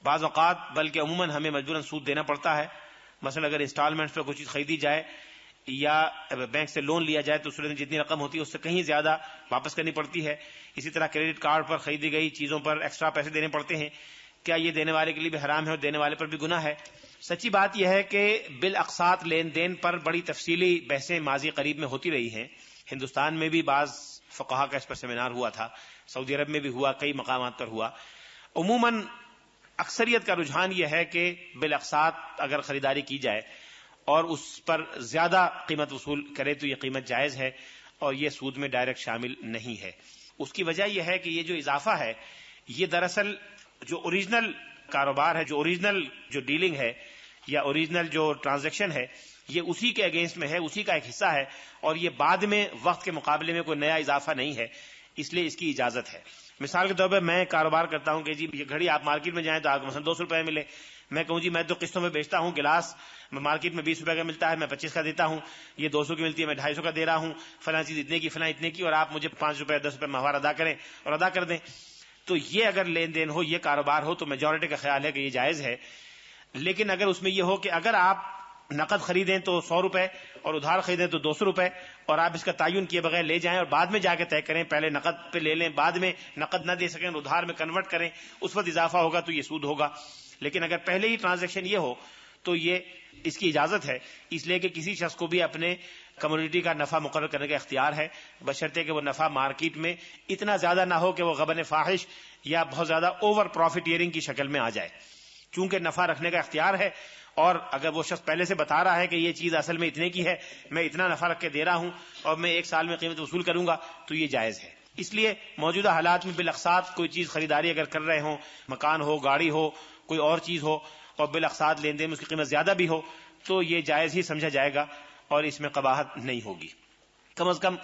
بعض اوقات بلکہ عموماً ہمیں مجبوراً سود دینا پڑتا ہے. مثلا اگر انسٹالمنٹس پہ کوئی چیز خریدی جائے یا بینک سے لون لیا جائے تو اس میں جتنی رقم ہوتی ہے اس سے کہیں زیادہ واپس کرنی پڑتی ہے. اسی طرح کریڈٹ کارڈ پر خریدی گئی چیزوں پر ایکسٹرا پیسے دینے پڑتے ہیں. کیا یہ دینے والے کے لیے بھی حرام ہے اور دینے والے پر بھی گناہ ہے؟ سچی بات یہ ہے کہ بالاقساط لین دین پر بڑی تفصیلی بحثیں ماضی قریب میں ہوتی رہی ہیں. ہندوستان میں بھی بعض فقہا کا اس پر سیمینار ہوا تھا، سعودی عرب میں بھی ہوا، کئی مقامات پر ہوا. عموماً اکثریت کا رجحان یہ ہے کہ بالاقساط اگر خریداری کی جائے اور اس پر زیادہ قیمت وصول کرے تو یہ قیمت جائز ہے اور یہ سود میں ڈائریکٹ شامل نہیں ہے. اس کی وجہ یہ ہے کہ یہ جو اضافہ ہے یہ دراصل جو اوریجنل کاروبار ہے، جو اوریجنل جو ڈیلنگ ہے یا اوریجنل جو ٹرانزیکشن ہے، یہ اسی کے اگینسٹ میں ہے، اسی کا ایک حصہ ہے اور یہ بعد میں وقت کے مقابلے میں کوئی نیا اضافہ نہیں ہے، اس لیے اس کی اجازت ہے. مثال کے طور پہ میں کاروبار کرتا ہوں کہ جی یہ گھڑی آپ مارکیٹ میں جائیں تو آپ کو مثلا 200 روپے ملے. میں کہوں جی میں تو قسطوں میں بیچتا ہوں، گلاس مارکیٹ میں 20 روپے کا ملتا ہے، میں 25 کا دیتا ہوں، یہ 200 کی ملتی ہے، میں 250 کا دے رہا ہوں، فلاں چیز اتنے کی، فلاں اتنے کی، اور آپ مجھے 5 روپے 10 روپے ماہوار ادا کریں اور ادا کر دیں. تو یہ اگر لین دین ہو، یہ کاروبار ہو تو میجورٹی کا خیال ہے کہ یہ جائز ہے. لیکن اگر اس میں یہ ہو کہ اگر آپ نقد خریدیں تو 100 روپے اور ادھار خریدیں تو 200 روپے اور آپ اس کا تعین کیے بغیر لے جائیں اور بعد میں جا کے طے کریں، پہلے نقد پہ لے لیں، بعد میں نقد نہ دے سکیں ادھار میں کنورٹ کریں، اس وقت اضافہ ہوگا تو یہ سود ہوگا. لیکن اگر پہلے ہی ٹرانزیکشن یہ ہو تو یہ اس کی اجازت ہے، اس لیے کہ کسی شخص کو بھی اپنے کمیونٹی کا نفع مقرر کرنے کا اختیار ہے، بشرطے کہ وہ نفع مارکیٹ میں اتنا زیادہ نہ ہو کہ وہ غبن فاحش یا بہت زیادہ اوور پروفیٹیئرنگ کی شکل میں آ جائے. چونکہ نفع رکھنے کا اختیار ہے اور اگر وہ شخص پہلے سے بتا رہا ہے کہ یہ چیز اصل میں اتنے کی ہے، میں اتنا نفع رکھ کے دے رہا ہوں اور میں 1 سال میں قیمت وصول کروں گا، تو یہ جائز ہے. اس لیے موجودہ حالات میں بالاقساط کوئی چیز خریداری اگر کر رہے ہوں، مکان ہو، گاڑی ہو، کوئی اور چیز ہو، اور بالاقساط لین دین میں اس کی قیمت زیادہ بھی ہو تو یہ جائز ہی سمجھا جائے گا اور اس میں قباحت نہیں ہوگی. کم از کم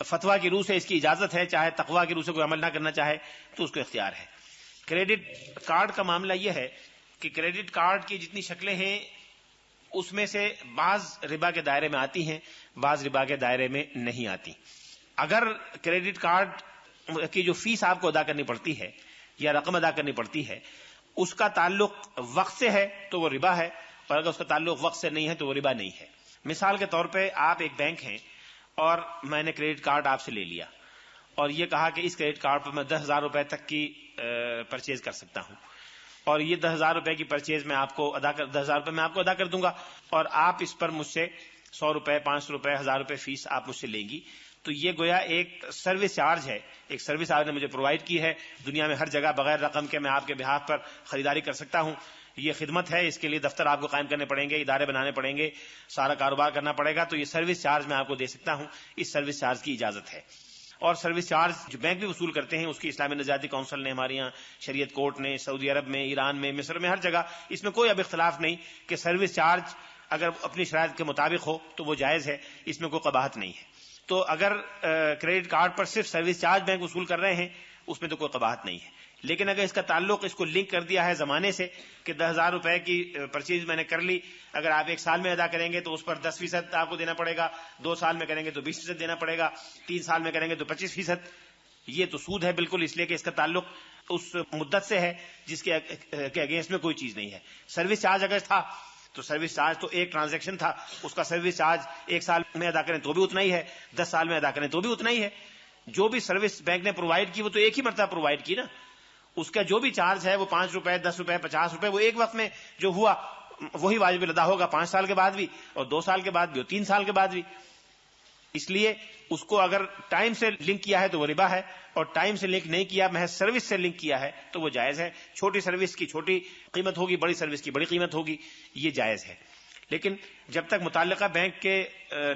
فتویٰ کی روح سے اس کی اجازت ہے، چاہے تقویٰ کی روح سے کوئی عمل نہ کرنا چاہے تو اس کو اختیار ہے. کریڈٹ کارڈ کا معاملہ یہ ہے کہ کریڈٹ کارڈ کی جتنی شکلیں ہیں اس میں سے بعض ربا کے دائرے میں آتی ہیں، بعض ربا کے دائرے میں نہیں آتی. اگر کریڈٹ کارڈ کی جو فیس آپ کو ادا کرنی پڑتی ہے یا رقم ادا کرنی پڑتی ہے اس کا تعلق وقت سے ہے تو وہ ربا ہے، اور اگر اس کا تعلق وقت سے نہیں ہے تو وہ ربا نہیں ہے. مثال کے طور پہ آپ ایک بینک ہیں اور میں نے کریڈٹ کارڈ آپ سے لے لیا اور یہ کہا کہ اس کریڈٹ کارڈ پر میں 10,000 روپے تک کی پرچیز کر سکتا ہوں اور یہ 10,000 روپے کی پرچیز میں آپ کو 10,000 روپے میں آپ کو ادا کر دوں گا اور آپ اس پر مجھ سے 100 روپے 500 روپے 1,000 روپے فیس آپ مجھ سے لیں گی. تو یہ گویا ایک سروس چارج ہے، ایک سروس آپ نے مجھے پرووائڈ کی ہے. دنیا میں ہر جگہ بغیر رقم کے میں آپ کے بہاف پر خریداری کر سکتا ہوں. یہ خدمت ہے، اس کے لیے دفتر آپ کو قائم کرنے پڑیں گے، ادارے بنانے پڑیں گے، سارا کاروبار کرنا پڑے گا. تو یہ سروس چارج میں آپ کو دے سکتا ہوں، اس سروس چارج کی اجازت ہے. اور سروس چارج جو بینک بھی وصول کرتے ہیں اس کی اسلامی نظریاتی کونسل نے، ہمارے یہاں شریعت کورٹ نے، سعودی عرب میں، ایران میں، مصر میں، ہر جگہ اس میں کوئی اب اختلاف نہیں کہ سروس چارج اگر اپنی شرائط کے مطابق ہو تو وہ جائز ہے، اس میں کوئی قباحت نہیں ہے. تو اگر کریڈٹ کارڈ پر صرف سروس چارج بینک وصول کر رہے ہیں اس میں تو کوئی قباحت نہیں ہے. لیکن اگر اس کا تعلق اس کو لنک کر دیا ہے زمانے سے کہ 10,000 روپے کی پرچیز میں نے کر لی، اگر آپ 1 سال میں ادا کریں گے تو اس پر 10% آپ کو دینا پڑے گا، 2 سال میں کریں گے تو 20% دینا پڑے گا، 3 سال میں کریں گے تو 25%. یہ تو سود ہے بالکل، اس لیے کہ اس کا تعلق اس مدت سے ہے جس کے اگینسٹ میں کوئی چیز نہیں ہے. سروس چارج اگر تھا تو سروس چارج تو ایک ٹرانزیکشن تھا، اس کا سروس چارج 1 سال میں ادا کریں تو بھی اتنا ہی ہے، 10 سال میں ادا کریں تو بھی اتنا ہی ہے. جو بھی سروس بینک نے پرووائڈ کی وہ تو ایک ہی مرتبہ پرووائڈ کی نا، اس کا جو بھی چارج ہے وہ 5 روپے 10 روپے 50 روپے وہ ایک وقت میں جو ہوا وہی واجب الادا ہوگا، 5 سال کے بعد بھی اور 2 سال کے بعد بھی اور 3 سال کے بعد بھی. اس لیے اس کو اگر ٹائم سے لنک کیا ہے تو وہ ربا ہے، اور ٹائم سے لنک نہیں کیا، محض سروس سے لنک کیا ہے تو وہ جائز ہے. چھوٹی سروس کی چھوٹی قیمت ہوگی، بڑی سروس کی بڑی قیمت ہوگی، یہ جائز ہے. لیکن جب تک متعلقہ بینک کے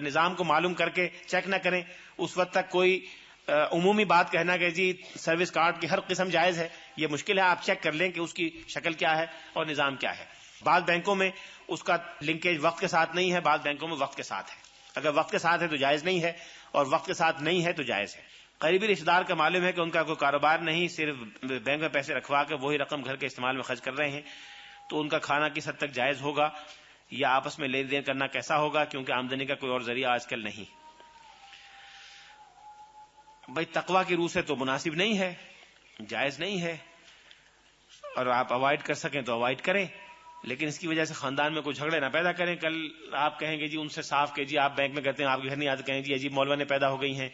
نظام کو معلوم کر کے چیک نہ کریں اس وقت تک کوئی عمومی بات کہنا کہ جی سروس کارڈ کی ہر قسم جائز ہے یہ مشکل ہے. آپ چیک کر لیں کہ اس کی شکل کیا ہے اور نظام کیا ہے. بعض بینکوں میں اس کا لنکیج وقت کے ساتھ نہیں ہے، بعض بینکوں میں وقت کے ساتھ ہے. اگر وقت کے ساتھ ہے تو جائز نہیں ہے اور وقت کے ساتھ نہیں ہے تو جائز ہے. قریبی رشتہ دار کا معلوم ہے کہ ان کا کوئی کاروبار نہیں، صرف بینک میں پیسے رکھوا کے وہی رقم گھر کے استعمال میں خرچ کر رہے ہیں، تو ان کا کھانا کس حد تک جائز ہوگا یا آپس میں لین دین کرنا کیسا ہوگا، کیونکہ آمدنی کا کوئی اور ذریعہ آج کل نہیں. بھائی تقویٰ کی روح سے تو مناسب نہیں ہے، جائز نہیں ہے. اور آپ اوائڈ کر سکیں تو اوائڈ کریں، لیکن اس کی وجہ سے خاندان میں کوئی جھگڑے نہ پیدا کریں. کل آپ کہیں گے جی ان سے صاف کہ جی آپ بینک میں کرتے ہیں، آپ کے گھر نہیں آتے، کہیں جی عجیب مولوانے پیدا ہو گئی ہیں،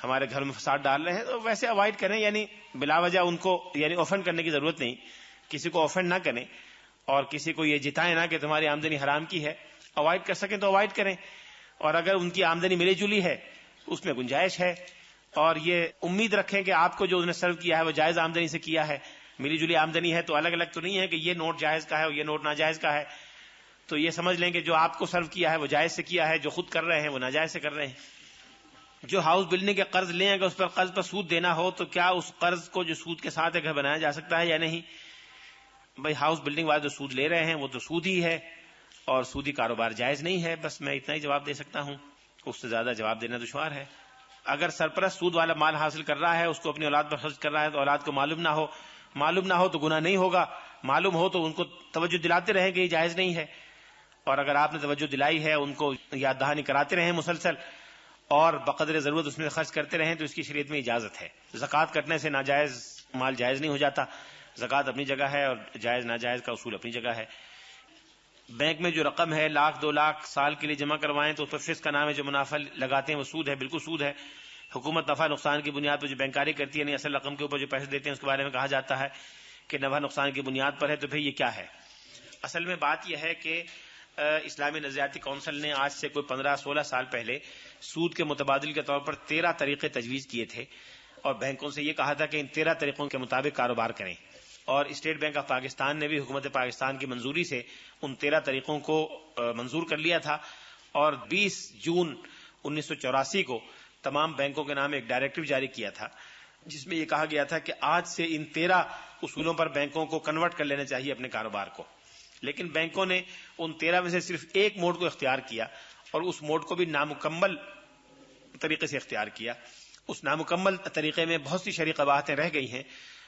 ہمارے گھر میں فساد ڈال رہے ہیں. تو ویسے اوائڈ کریں، یعنی بلا وجہ ان کو یعنی اوفینڈ کرنے کی ضرورت نہیں، کسی کو اوفینڈ نہ کریں اور کسی کو یہ جتائیں نہ کہ تمہاری آمدنی حرام کی ہے. اوائڈ کر سکیں تو اوائڈ کریں، اور اگر ان کی آمدنی ملی جلی ہے اس میں گنجائش ہے، اور یہ امید رکھیں کہ آپ کو جو انہوں نے سرو کیا ہے وہ جائز آمدنی سے کیا ہے. ملی جلی آمدنی ہے تو الگ الگ تو نہیں ہے کہ یہ نوٹ جائز کا ہے اور یہ نوٹ ناجائز کا ہے. تو یہ سمجھ لیں کہ جو آپ کو سرو کیا ہے وہ جائز سے کیا ہے، جو خود کر رہے ہیں وہ ناجائز سے کر رہے ہیں. جو ہاؤس بلڈنگ کے قرض لیں اگر اس پر قرض پر سود دینا ہو تو کیا اس قرض کو جو سود کے ساتھ گھر بنایا جا سکتا ہے یا نہیں؟ بھائی ہاؤس بلڈنگ والے جو سود لے رہے ہیں وہ تو سود ہی ہے، اور سودی کاروبار جائز نہیں ہے. بس میں اتنا ہی جواب دے سکتا ہوں، اس سے زیادہ جواب دینا دشوار ہے. اگر سرپرست سود والا مال حاصل کر رہا ہے، اس کو اپنی اولاد پر خرچ کر رہا ہے تو اولاد کو معلوم نہ ہو تو گناہ نہیں ہوگا، معلوم ہو تو ان کو توجہ دلاتے رہیں کہ یہ جائز نہیں ہے. اور اگر آپ نے توجہ دلائی ہے، ان کو یاد دہانی کراتے رہیں مسلسل اور بقدر ضرورت اس میں خرچ کرتے رہیں تو اس کی شریعت میں اجازت ہے. زکوٰۃ کٹنے سے ناجائز مال جائز نہیں ہو جاتا. زکوٰۃ اپنی جگہ ہے اور جائز ناجائز کا اصول اپنی جگہ ہے. بینک میں جو رقم ہے 1,00,000 2,00,000 سال کے لیے جمع کروائیں تو اس پر فسق کا نام ہے، جو منافع لگاتے ہیں وہ سود ہے، بالکل سود ہے. حکومت نفع نقصان کی بنیاد پر جو بینکاری کرتی ہے، نہیں اصل رقم کے اوپر جو پیسے دیتے ہیں اس کے بارے میں کہا جاتا ہے کہ نفع نقصان کی بنیاد پر ہے. تو پھر یہ کیا ہے؟ اصل میں بات یہ ہے کہ اسلامی نظریاتی کونسل نے آج سے کوئی 15-16 سال پہلے سود کے متبادل کے طور پر 13 طریقے تجویز کیے تھے، اور بینکوں سے یہ کہا تھا کہ ان 13 طریقوں کے مطابق کاروبار کریں. اور اسٹیٹ بینک آف پاکستان نے بھی حکومت پاکستان کی منظوری سے ان 13 طریقوں کو منظور کر لیا تھا، اور 20 جون 1984 کو تمام بینکوں کے نام ایک ڈائریکٹو جاری کیا تھا، جس میں یہ کہا گیا تھا کہ آج سے ان 13 اصولوں پر بینکوں کو کنورٹ کر لینا چاہیے اپنے کاروبار کو. لیکن بینکوں نے ان 13 میں سے صرف ایک موڈ کو اختیار کیا، اور اس موڈ کو بھی نامکمل طریقے سے اختیار کیا. اس نامکمل طریقے میں بہت سی شرعی قباحتیں رہ گئی ہیں.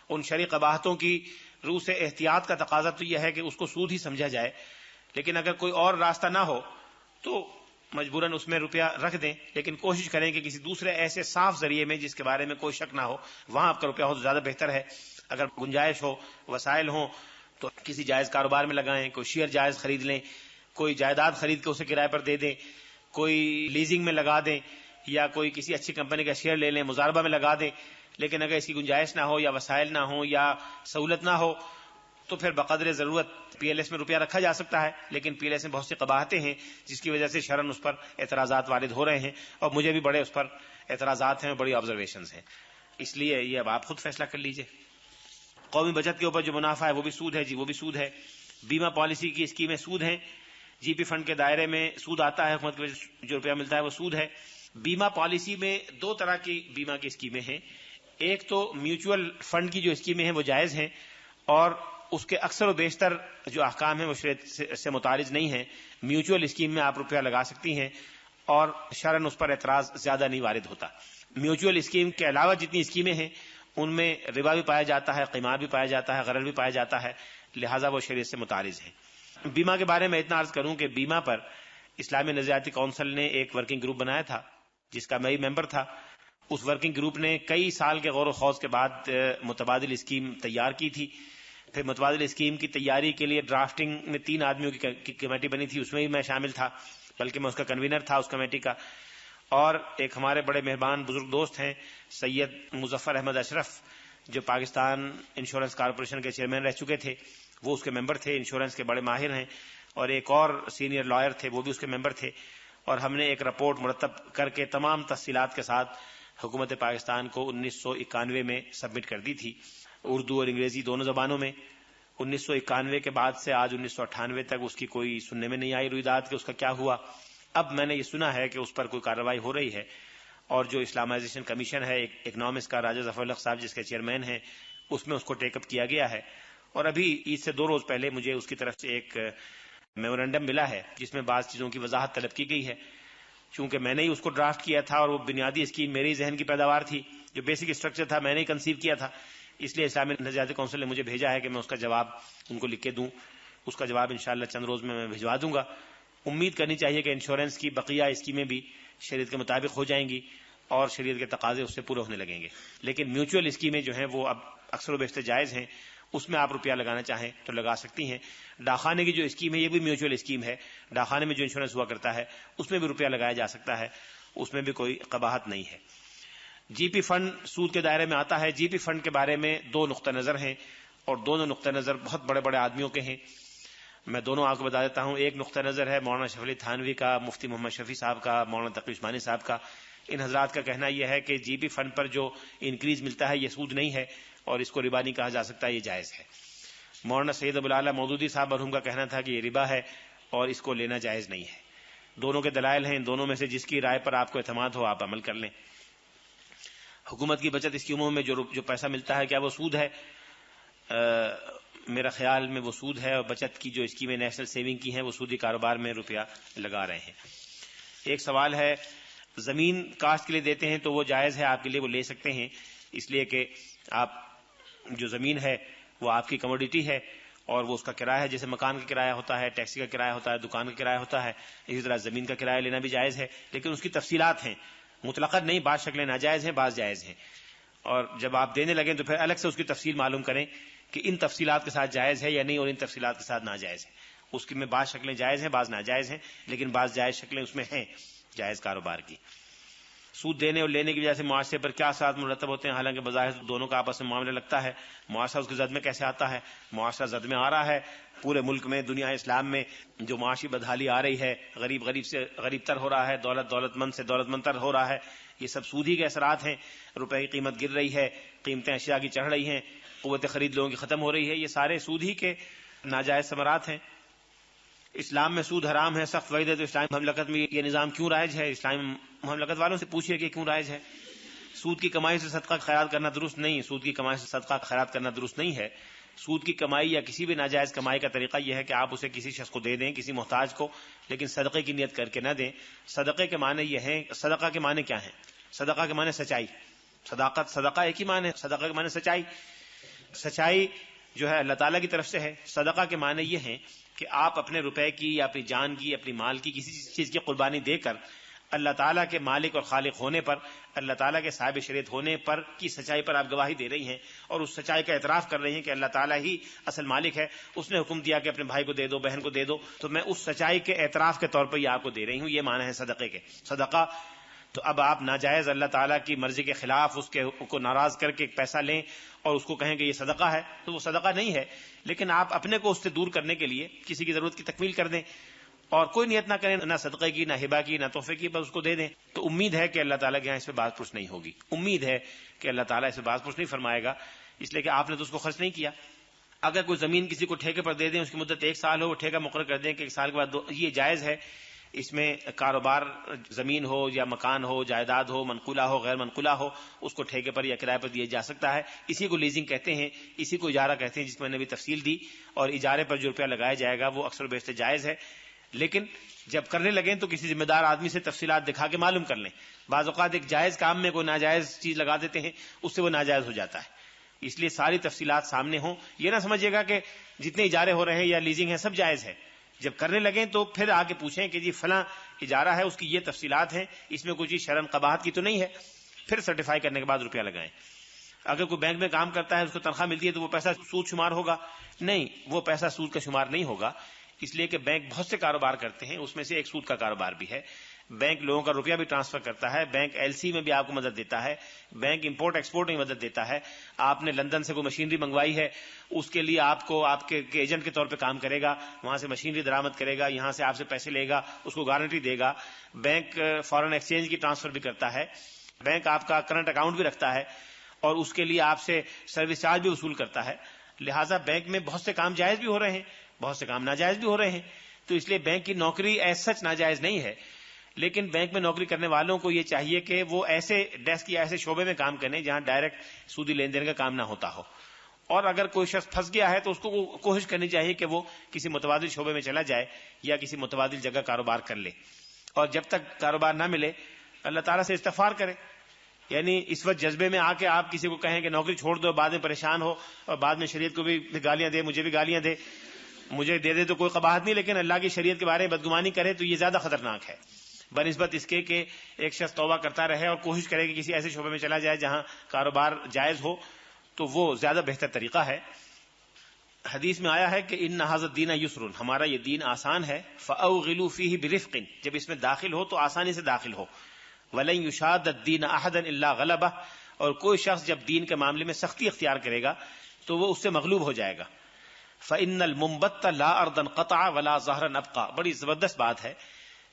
ان شرعی قباحتوں کی روح سے احتیاط کا تقاضا تو یہ ہے کہ اس کو سود ہی سمجھا جائے، لیکن اگر کوئی اور راستہ نہ ہو تو مجبوراً اس میں روپیہ رکھ دیں، لیکن کوشش کریں کہ کسی دوسرے ایسے صاف ذریعے میں جس کے بارے میں کوئی شک نہ ہو وہاں آپ کا روپیہ ہو تو زیادہ بہتر ہے. اگر گنجائش ہو، وسائل ہوں تو کسی جائز کاروبار میں لگائیں، کوئی شیئر جائز خرید لیں، کوئی جائیداد خرید کے اسے کرائے پر دے دیں، کوئی لیزنگ میں لگا دیں، یا کوئی کسی اچھی کمپنی کا شیئر لے لیں، مضاربہ میں لگا دیں. لیکن اگر اس کی گنجائش نہ ہو یا وسائل نہ ہو یا سہولت نہ ہو تو پھر بقدر ضرورت پی ایل ایس میں روپیہ رکھا جا سکتا ہے. لیکن پی ایل ایس میں بہت سی قباحتیں ہیں جس کی وجہ سے شرعاً اس پر اعتراضات وارد ہو رہے ہیں، اور مجھے بھی بڑے اس پر اعتراضات ہیں، بڑی آبزرویشنز ہیں. اس لیے یہ اب آپ خود فیصلہ کر لیجئے. قومی بچت کے اوپر جو منافع ہے وہ بھی سود ہے، جی وہ بھی سود ہے. بیمہ پالیسی کی اسکیمیں سود ہیں، جی پی فنڈ کے دائرے میں سود آتا ہے، حکومت کی وجہ سے جو روپیہ ملتا ہے وہ سود ہے. بیمہ پالیسی میں 2 طرح کی بیمہ کی اسکیمیں ہیں. ایک تو میوچول فنڈ کی جو اسکیمیں ہیں وہ جائز ہیں، اور اس کے اکثر و بیشتر جو احکام ہیں وہ شریعت سے متعارض نہیں ہیں. میوچول اسکیم میں آپ روپیہ لگا سکتی ہیں اور شرعاً اس پر اعتراض زیادہ نہیں وارد ہوتا. میوچول اسکیم کے علاوہ جتنی اسکیمیں ہیں ان میں ربا بھی پایا جاتا ہے، قمار بھی پایا جاتا ہے، غرر بھی پایا جاتا ہے، لہٰذا وہ شریعت سے متعارض ہیں. بیمہ کے بارے میں اتنا عرض کروں کہ بیمہ پر اسلامی نظریاتی کونسل نے ایک ورکنگ گروپ بنایا تھا جس کا میں ممبر تھا. اس ورکنگ گروپ نے کئی سال کے غور و خوض کے بعد متبادل اسکیم تیار کی تھی. پھر متبادل اسکیم کی تیاری کے لیے ڈرافٹنگ میں 3 آدمیوں کی کمیٹی بنی تھی، اس میں بھی میں شامل تھا، بلکہ میں اس کا کنوینر تھا اس کمیٹی کا. اور ایک ہمارے بڑے مہربان بزرگ دوست ہیں سید مظفر احمد اشرف، جو پاکستان انشورنس کارپوریشن کے چیئرمین رہ چکے تھے، وہ اس کے ممبر تھے، انشورنس کے بڑے ماہر ہیں. اور ایک اور سینئر لائر تھے، وہ بھی اس کے ممبر تھے. اور ہم نے ایک رپورٹ مرتب کر کے تمام تفصیلات کے ساتھ حکومت پاکستان کو 1991 میں سبمٹ کر دی تھی، اردو اور انگریزی دونوں زبانوں میں. 1991 کے بعد سے آج 1998 تک اس کی کوئی سننے میں نہیں آئی رویداد کہ اس کا کیا ہوا. اب میں نے یہ سنا ہے کہ اس پر کوئی کارروائی ہو رہی ہے، اور جو اسلامائزیشن کمیشن ہے اکنامکس کا، راجہ ظفر الحق صاحب جس کے چیئرمین ہیں، اس میں اس کو ٹیک اپ کیا گیا ہے. اور ابھی عید سے 2 روز پہلے مجھے اس کی طرف سے ایک میمورنڈم ملا ہے جس میں بعض چیزوں کی وضاحت طلب کی گئی ہے. چونکہ میں نے ہی اس کو ڈرافٹ کیا تھا اور وہ بنیادی اسکیم میری ذہن کی پیداوار تھی، جو بیسک اسٹرکچر تھا میں نے ہی کنسیو کیا تھا، اس لیے اسلامی نظریاتی کونسل نے مجھے بھیجا ہے کہ میں اس کا جواب ان کو لکھ کے دوں. اس کا جواب انشاءاللہ چند روز میں بھجوا دوں گا. امید کرنی چاہیے کہ انشورنس کی بقیہ اسکیمیں بھی شریعت کے مطابق ہو جائیں گی اور شریعت کے تقاضے اس سے پورے ہونے لگیں گے. لیکن میوچول اسکیمیں جو ہیں وہ اب اکثر و بیشتر جائز ہیں، اس میں آپ روپیہ لگانا چاہیں تو لگا سکتی ہیں. ڈاکخانے کی جو اسکیم ہے یہ بھی میوچل اسکیم ہے. ڈاکخانے میں جو انشورنس ہوا کرتا ہے اس میں بھی روپیہ لگایا جا سکتا ہے, اس میں بھی کوئی قباحت نہیں ہے. جی پی فنڈ سود کے دائرے میں آتا ہے. جی پی فنڈ کے بارے میں دو نقطہ نظر ہیں اور دونوں نقطہ نظر بہت بڑے بڑے آدمیوں کے ہیں. میں دونوں آپ کو بتا دیتا ہوں. ایک نقطہ نظر ہے مولانا شفیع علی تھانوی کا, مفتی محمد شفیع صاحب کا, مولانا تقی عثمانی صاحب کا. ان حضرات کا کہنا یہ ہے کہ جی پی فنڈ پر جو انکریز ملتا ہے یہ سود نہیں ہے اور اس کو ربا نہیں کہا جا سکتا, یہ جائز ہے. مولانا سید ابو الاعلی مودودی صاحب مرحوم کا کہنا تھا کہ یہ ربا ہے اور اس کو لینا جائز نہیں ہے. دونوں کے دلائل ہیں, ان دونوں میں سے جس کی رائے پر آپ کو اعتماد ہو آپ عمل کر لیں. حکومت کی بچت اسکیموں میں جو پیسہ ملتا ہے کیا وہ سود ہے؟ میرا خیال میں وہ سود ہے, اور بچت کی جو اسکیمیں نیشنل سیونگ کی ہیں وہ سودی کاروبار میں روپیہ لگا رہے ہیں. ایک سوال ہے, زمین کاشت کے لیے دیتے ہیں تو وہ جائز ہے آپ کے لیے, وہ لے سکتے ہیں, اس لیے کہ آپ جو زمین ہے وہ آپ کی کموڈیٹی ہے اور وہ اس کا کرایہ ہے. جیسے مکان کا کرایہ ہوتا ہے, ٹیکسی کا کرایہ ہوتا ہے, دکان کا کرایہ ہوتا ہے, اسی طرح زمین کا کرایہ لینا بھی جائز ہے. لیکن اس کی تفصیلات ہیں, مطلقاً نہیں, بعض شکلیں ناجائز ہیں, بعض جائز ہیں. اور جب آپ دینے لگیں تو پھر الگ سے اس کی تفصیل معلوم کریں کہ ان تفصیلات کے ساتھ جائز ہے یا نہیں اور ان تفصیلات کے ساتھ ناجائز ہے. اس کی میں بعض شکلیں جائز ہیں, بعض ناجائز ہیں, لیکن بعض جائز شکلیں اس میں ہیں جائز کاروبار کی. سود دینے اور لینے کی وجہ سے معاشرے پر کیا اثرات مرتب ہوتے ہیں؟ حالانکہ بظاہر دونوں کا آپس میں معاملہ لگتا ہے. معاشرہ اس کی زد میں کیسے آتا ہے؟ معاشرہ زد میں آ رہا ہے پورے ملک میں, دنیا اسلام میں جو معاشی بدحالی آ رہی ہے, غریب سے غریب تر ہو رہا ہے, دولت مند سے دولت مند تر ہو رہا ہے, یہ سب سودی کے اثرات ہیں. روپے کی قیمت گر رہی ہے, قیمتیں اشیاء کی چڑھ رہی ہیں, قوت خرید لوگوں کی ختم ہو رہی ہے, یہ سارے سود ہی کے ناجائز ثمرات ہیں. اسلام میں سود حرام ہے, سخت وعید ہے, تو اسلامی مملکت میں یہ نظام کیوں رائج ہے؟ اسلامی مملکت والوں سے پوچھئے کہ کیوں رائج ہے. سود کی کمائی سے صدقہ خیرات کرنا درست نہیں, سود کی کمائی سے صدقہ خیرات کرنا درست نہیں ہے. سود کی کمائی یا کسی بھی ناجائز کمائی کا طریقہ یہ ہے کہ آپ اسے کسی شخص کو دے دیں, کسی محتاج کو, لیکن صدقے کی نیت کر کے نہ دیں. صدقے کے معنی یہ ہیں, صدقہ کے معنی کیا ہیں؟ صدقہ کے معنی سچائی, صدقہ ایک ہی معنی ہے, صدقہ کے معنی سچائی. سچائی جو ہے اللہ تعالیٰ کی طرف سے ہے. صدقہ کے معنی یہ ہیں کہ آپ اپنے روپے کی یا اپنی جان کی, اپنی مال کی, کسی چیز کی قربانی دے کر اللہ تعالیٰ کے مالک اور خالق ہونے پر, اللہ تعالیٰ کے صاحب شریعت ہونے پر کی سچائی پر آپ گواہی دے رہی ہیں اور اس سچائی کا اعتراف کر رہی ہیں کہ اللہ تعالیٰ ہی اصل مالک ہے. اس نے حکم دیا کہ اپنے بھائی کو دے دو, بہن کو دے دو, تو میں اس سچائی کے اعتراف کے طور پر یہ آپ کو دے رہی ہوں. یہ معنی ہے صدقے کے. صدقہ تو اب آپ ناجائز اللہ تعالیٰ کی مرضی کے خلاف اس کے کو ناراض کر کے ایک پیسہ لیں اور اس کو کہیں کہ یہ صدقہ ہے, تو وہ صدقہ نہیں ہے. لیکن آپ اپنے کو اس سے دور کرنے کے لیے کسی کی ضرورت کی تکمیل کر دیں اور کوئی نیت نہ کریں, نہ صدقے کی, نہ ہبہ کی, نہ تحفے کی, بس اس کو دے دیں, تو امید ہے کہ اللہ تعالیٰ کے یہاں اس پہ باز پرس نہیں ہوگی. امید ہے کہ اللہ تعالیٰ اس پہ باز پرس نہیں فرمائے گا, اس لیے کہ آپ نے تو اس کو خرچ نہیں کیا. اگر کوئی زمین کسی کو ٹھیکے پر دے دیں, اس کی مدت 1 سال ہو, وہ ٹھیکہ مقرر کر دیں کہ 1 سال کے بعد یہ جائز ہے. اس میں کاروبار زمین ہو یا مکان ہو, جائیداد ہو, منقولہ ہو, غیر منقولہ ہو, اس کو ٹھیکے پر یا کرائے پر دیا جا سکتا ہے. اسی کو لیزنگ کہتے ہیں, اسی کو اجارہ کہتے ہیں, جس میں نے بھی تفصیل دی. اور اجارے پر جو روپیہ لگایا جائے گا وہ اکثر و بیشتر جائز ہے, لیکن جب کرنے لگیں تو کسی ذمہ دار آدمی سے تفصیلات دکھا کے معلوم کر لیں. بعض اوقات ایک جائز کام میں کوئی ناجائز چیز لگا دیتے ہیں, اس سے وہ ناجائز ہو جاتا ہے. اس لیے ساری تفصیلات سامنے ہوں. یہ نہ سمجھیے گا کہ جتنے اجارے ہو رہے ہیں یا لیزنگ ہے سب جائز ہے. جب کرنے لگیں تو پھر آ کے پوچھیں کہ جی فلاں اجارہ ہے, اس کی یہ تفصیلات ہیں, اس میں کوئی چیز شرعاً قباحت کی تو نہیں ہے, پھر سرٹیفائی کرنے کے بعد روپیہ لگائیں. اگر کوئی بینک میں کام کرتا ہے, اس کو تنخواہ ملتی ہے, تو وہ پیسہ سود شمار ہوگا؟ نہیں, وہ پیسہ سود کا شمار نہیں ہوگا, اس لیے کہ بینک بہت سے کاروبار کرتے ہیں, اس میں سے ایک سود کا کاروبار بھی ہے. بینک لوگوں کا روپیہ بھی ٹرانسفر کرتا ہے, بینک ایل سی میں بھی آپ کو مدد دیتا ہے, بینک امپورٹ ایکسپورٹ میں مدد دیتا ہے. آپ نے لندن سے کوئی مشینری منگوائی ہے, اس کے لیے آپ کو آپ کے ایجنٹ کے طور پہ کام کرے گا, وہاں سے مشینری درآمد کرے گا, یہاں سے آپ سے پیسے لے گا, اس کو گارنٹی دے گا. بینک فارن ایکسچینج کی ٹرانسفر بھی کرتا ہے, بینک آپ کا کرنٹ اکاؤنٹ بھی رکھتا ہے اور اس کے لیے آپ سے سروس چارج بھی وصول کرتا ہے. لہٰذا بینک میں بہت سے کام جائز بھی ہو رہے ہیں, بہت سے کام ناجائز بھی ہو رہے ہیں. تو اس لیے بینک کی نوکری ایز سچ ناجائز نہیں ہے, لیکن بینک میں نوکری کرنے والوں کو یہ چاہیے کہ وہ ایسے ڈیسک یا ایسے شعبے میں کام کریں جہاں ڈائریکٹ سودی لین دین کا کام نہ ہوتا ہو. اور اگر کوئی شخص پھنس گیا ہے تو اس کو کوشش کرنی چاہیے کہ وہ کسی متبادل شعبے میں چلا جائے یا کسی متبادل جگہ کاروبار کر لے, اور جب تک کاروبار نہ ملے اللہ تعالیٰ سے استغفار کرے. یعنی اس وقت جذبے میں آ کے آپ کسی کو کہیں کہ نوکری چھوڑ دو, بعد میں پریشان ہو اور بعد میں شریعت کو بھی گالیاں دے, مجھے بھی گالیاں دے, مجھے دے دے تو کوئی قباحت نہیں, لیکن اللہ کی شریعت کے بارے میں بدگمانی کرے تو یہ زیادہ خطرناک ہے بنسبت اس کے کہ ایک شخص توبہ کرتا رہے اور کوشش کرے کہ کسی ایسے شعبے میں چلا جائے جہاں کاروبار جائز ہو, تو وہ زیادہ بہتر طریقہ ہے. حدیث میں آیا ہے کہ ان ھذا الدین یسر، ہمارا یہ دین آسان ہے، فاوغلوا فیہ برفق، جب اس میں داخل ہو تو آسانی سے داخل ہو، ولن یشاد الدین احدا الا غلبہ، اور کوئی شخص جب دین کے معاملے میں سختی اختیار کرے گا تو وہ اس سے مغلوب ہو جائے گا۔ فإن المنبت لا ارضا قطع ولا ظہرا ابقى، بڑی زبردست بات ہے،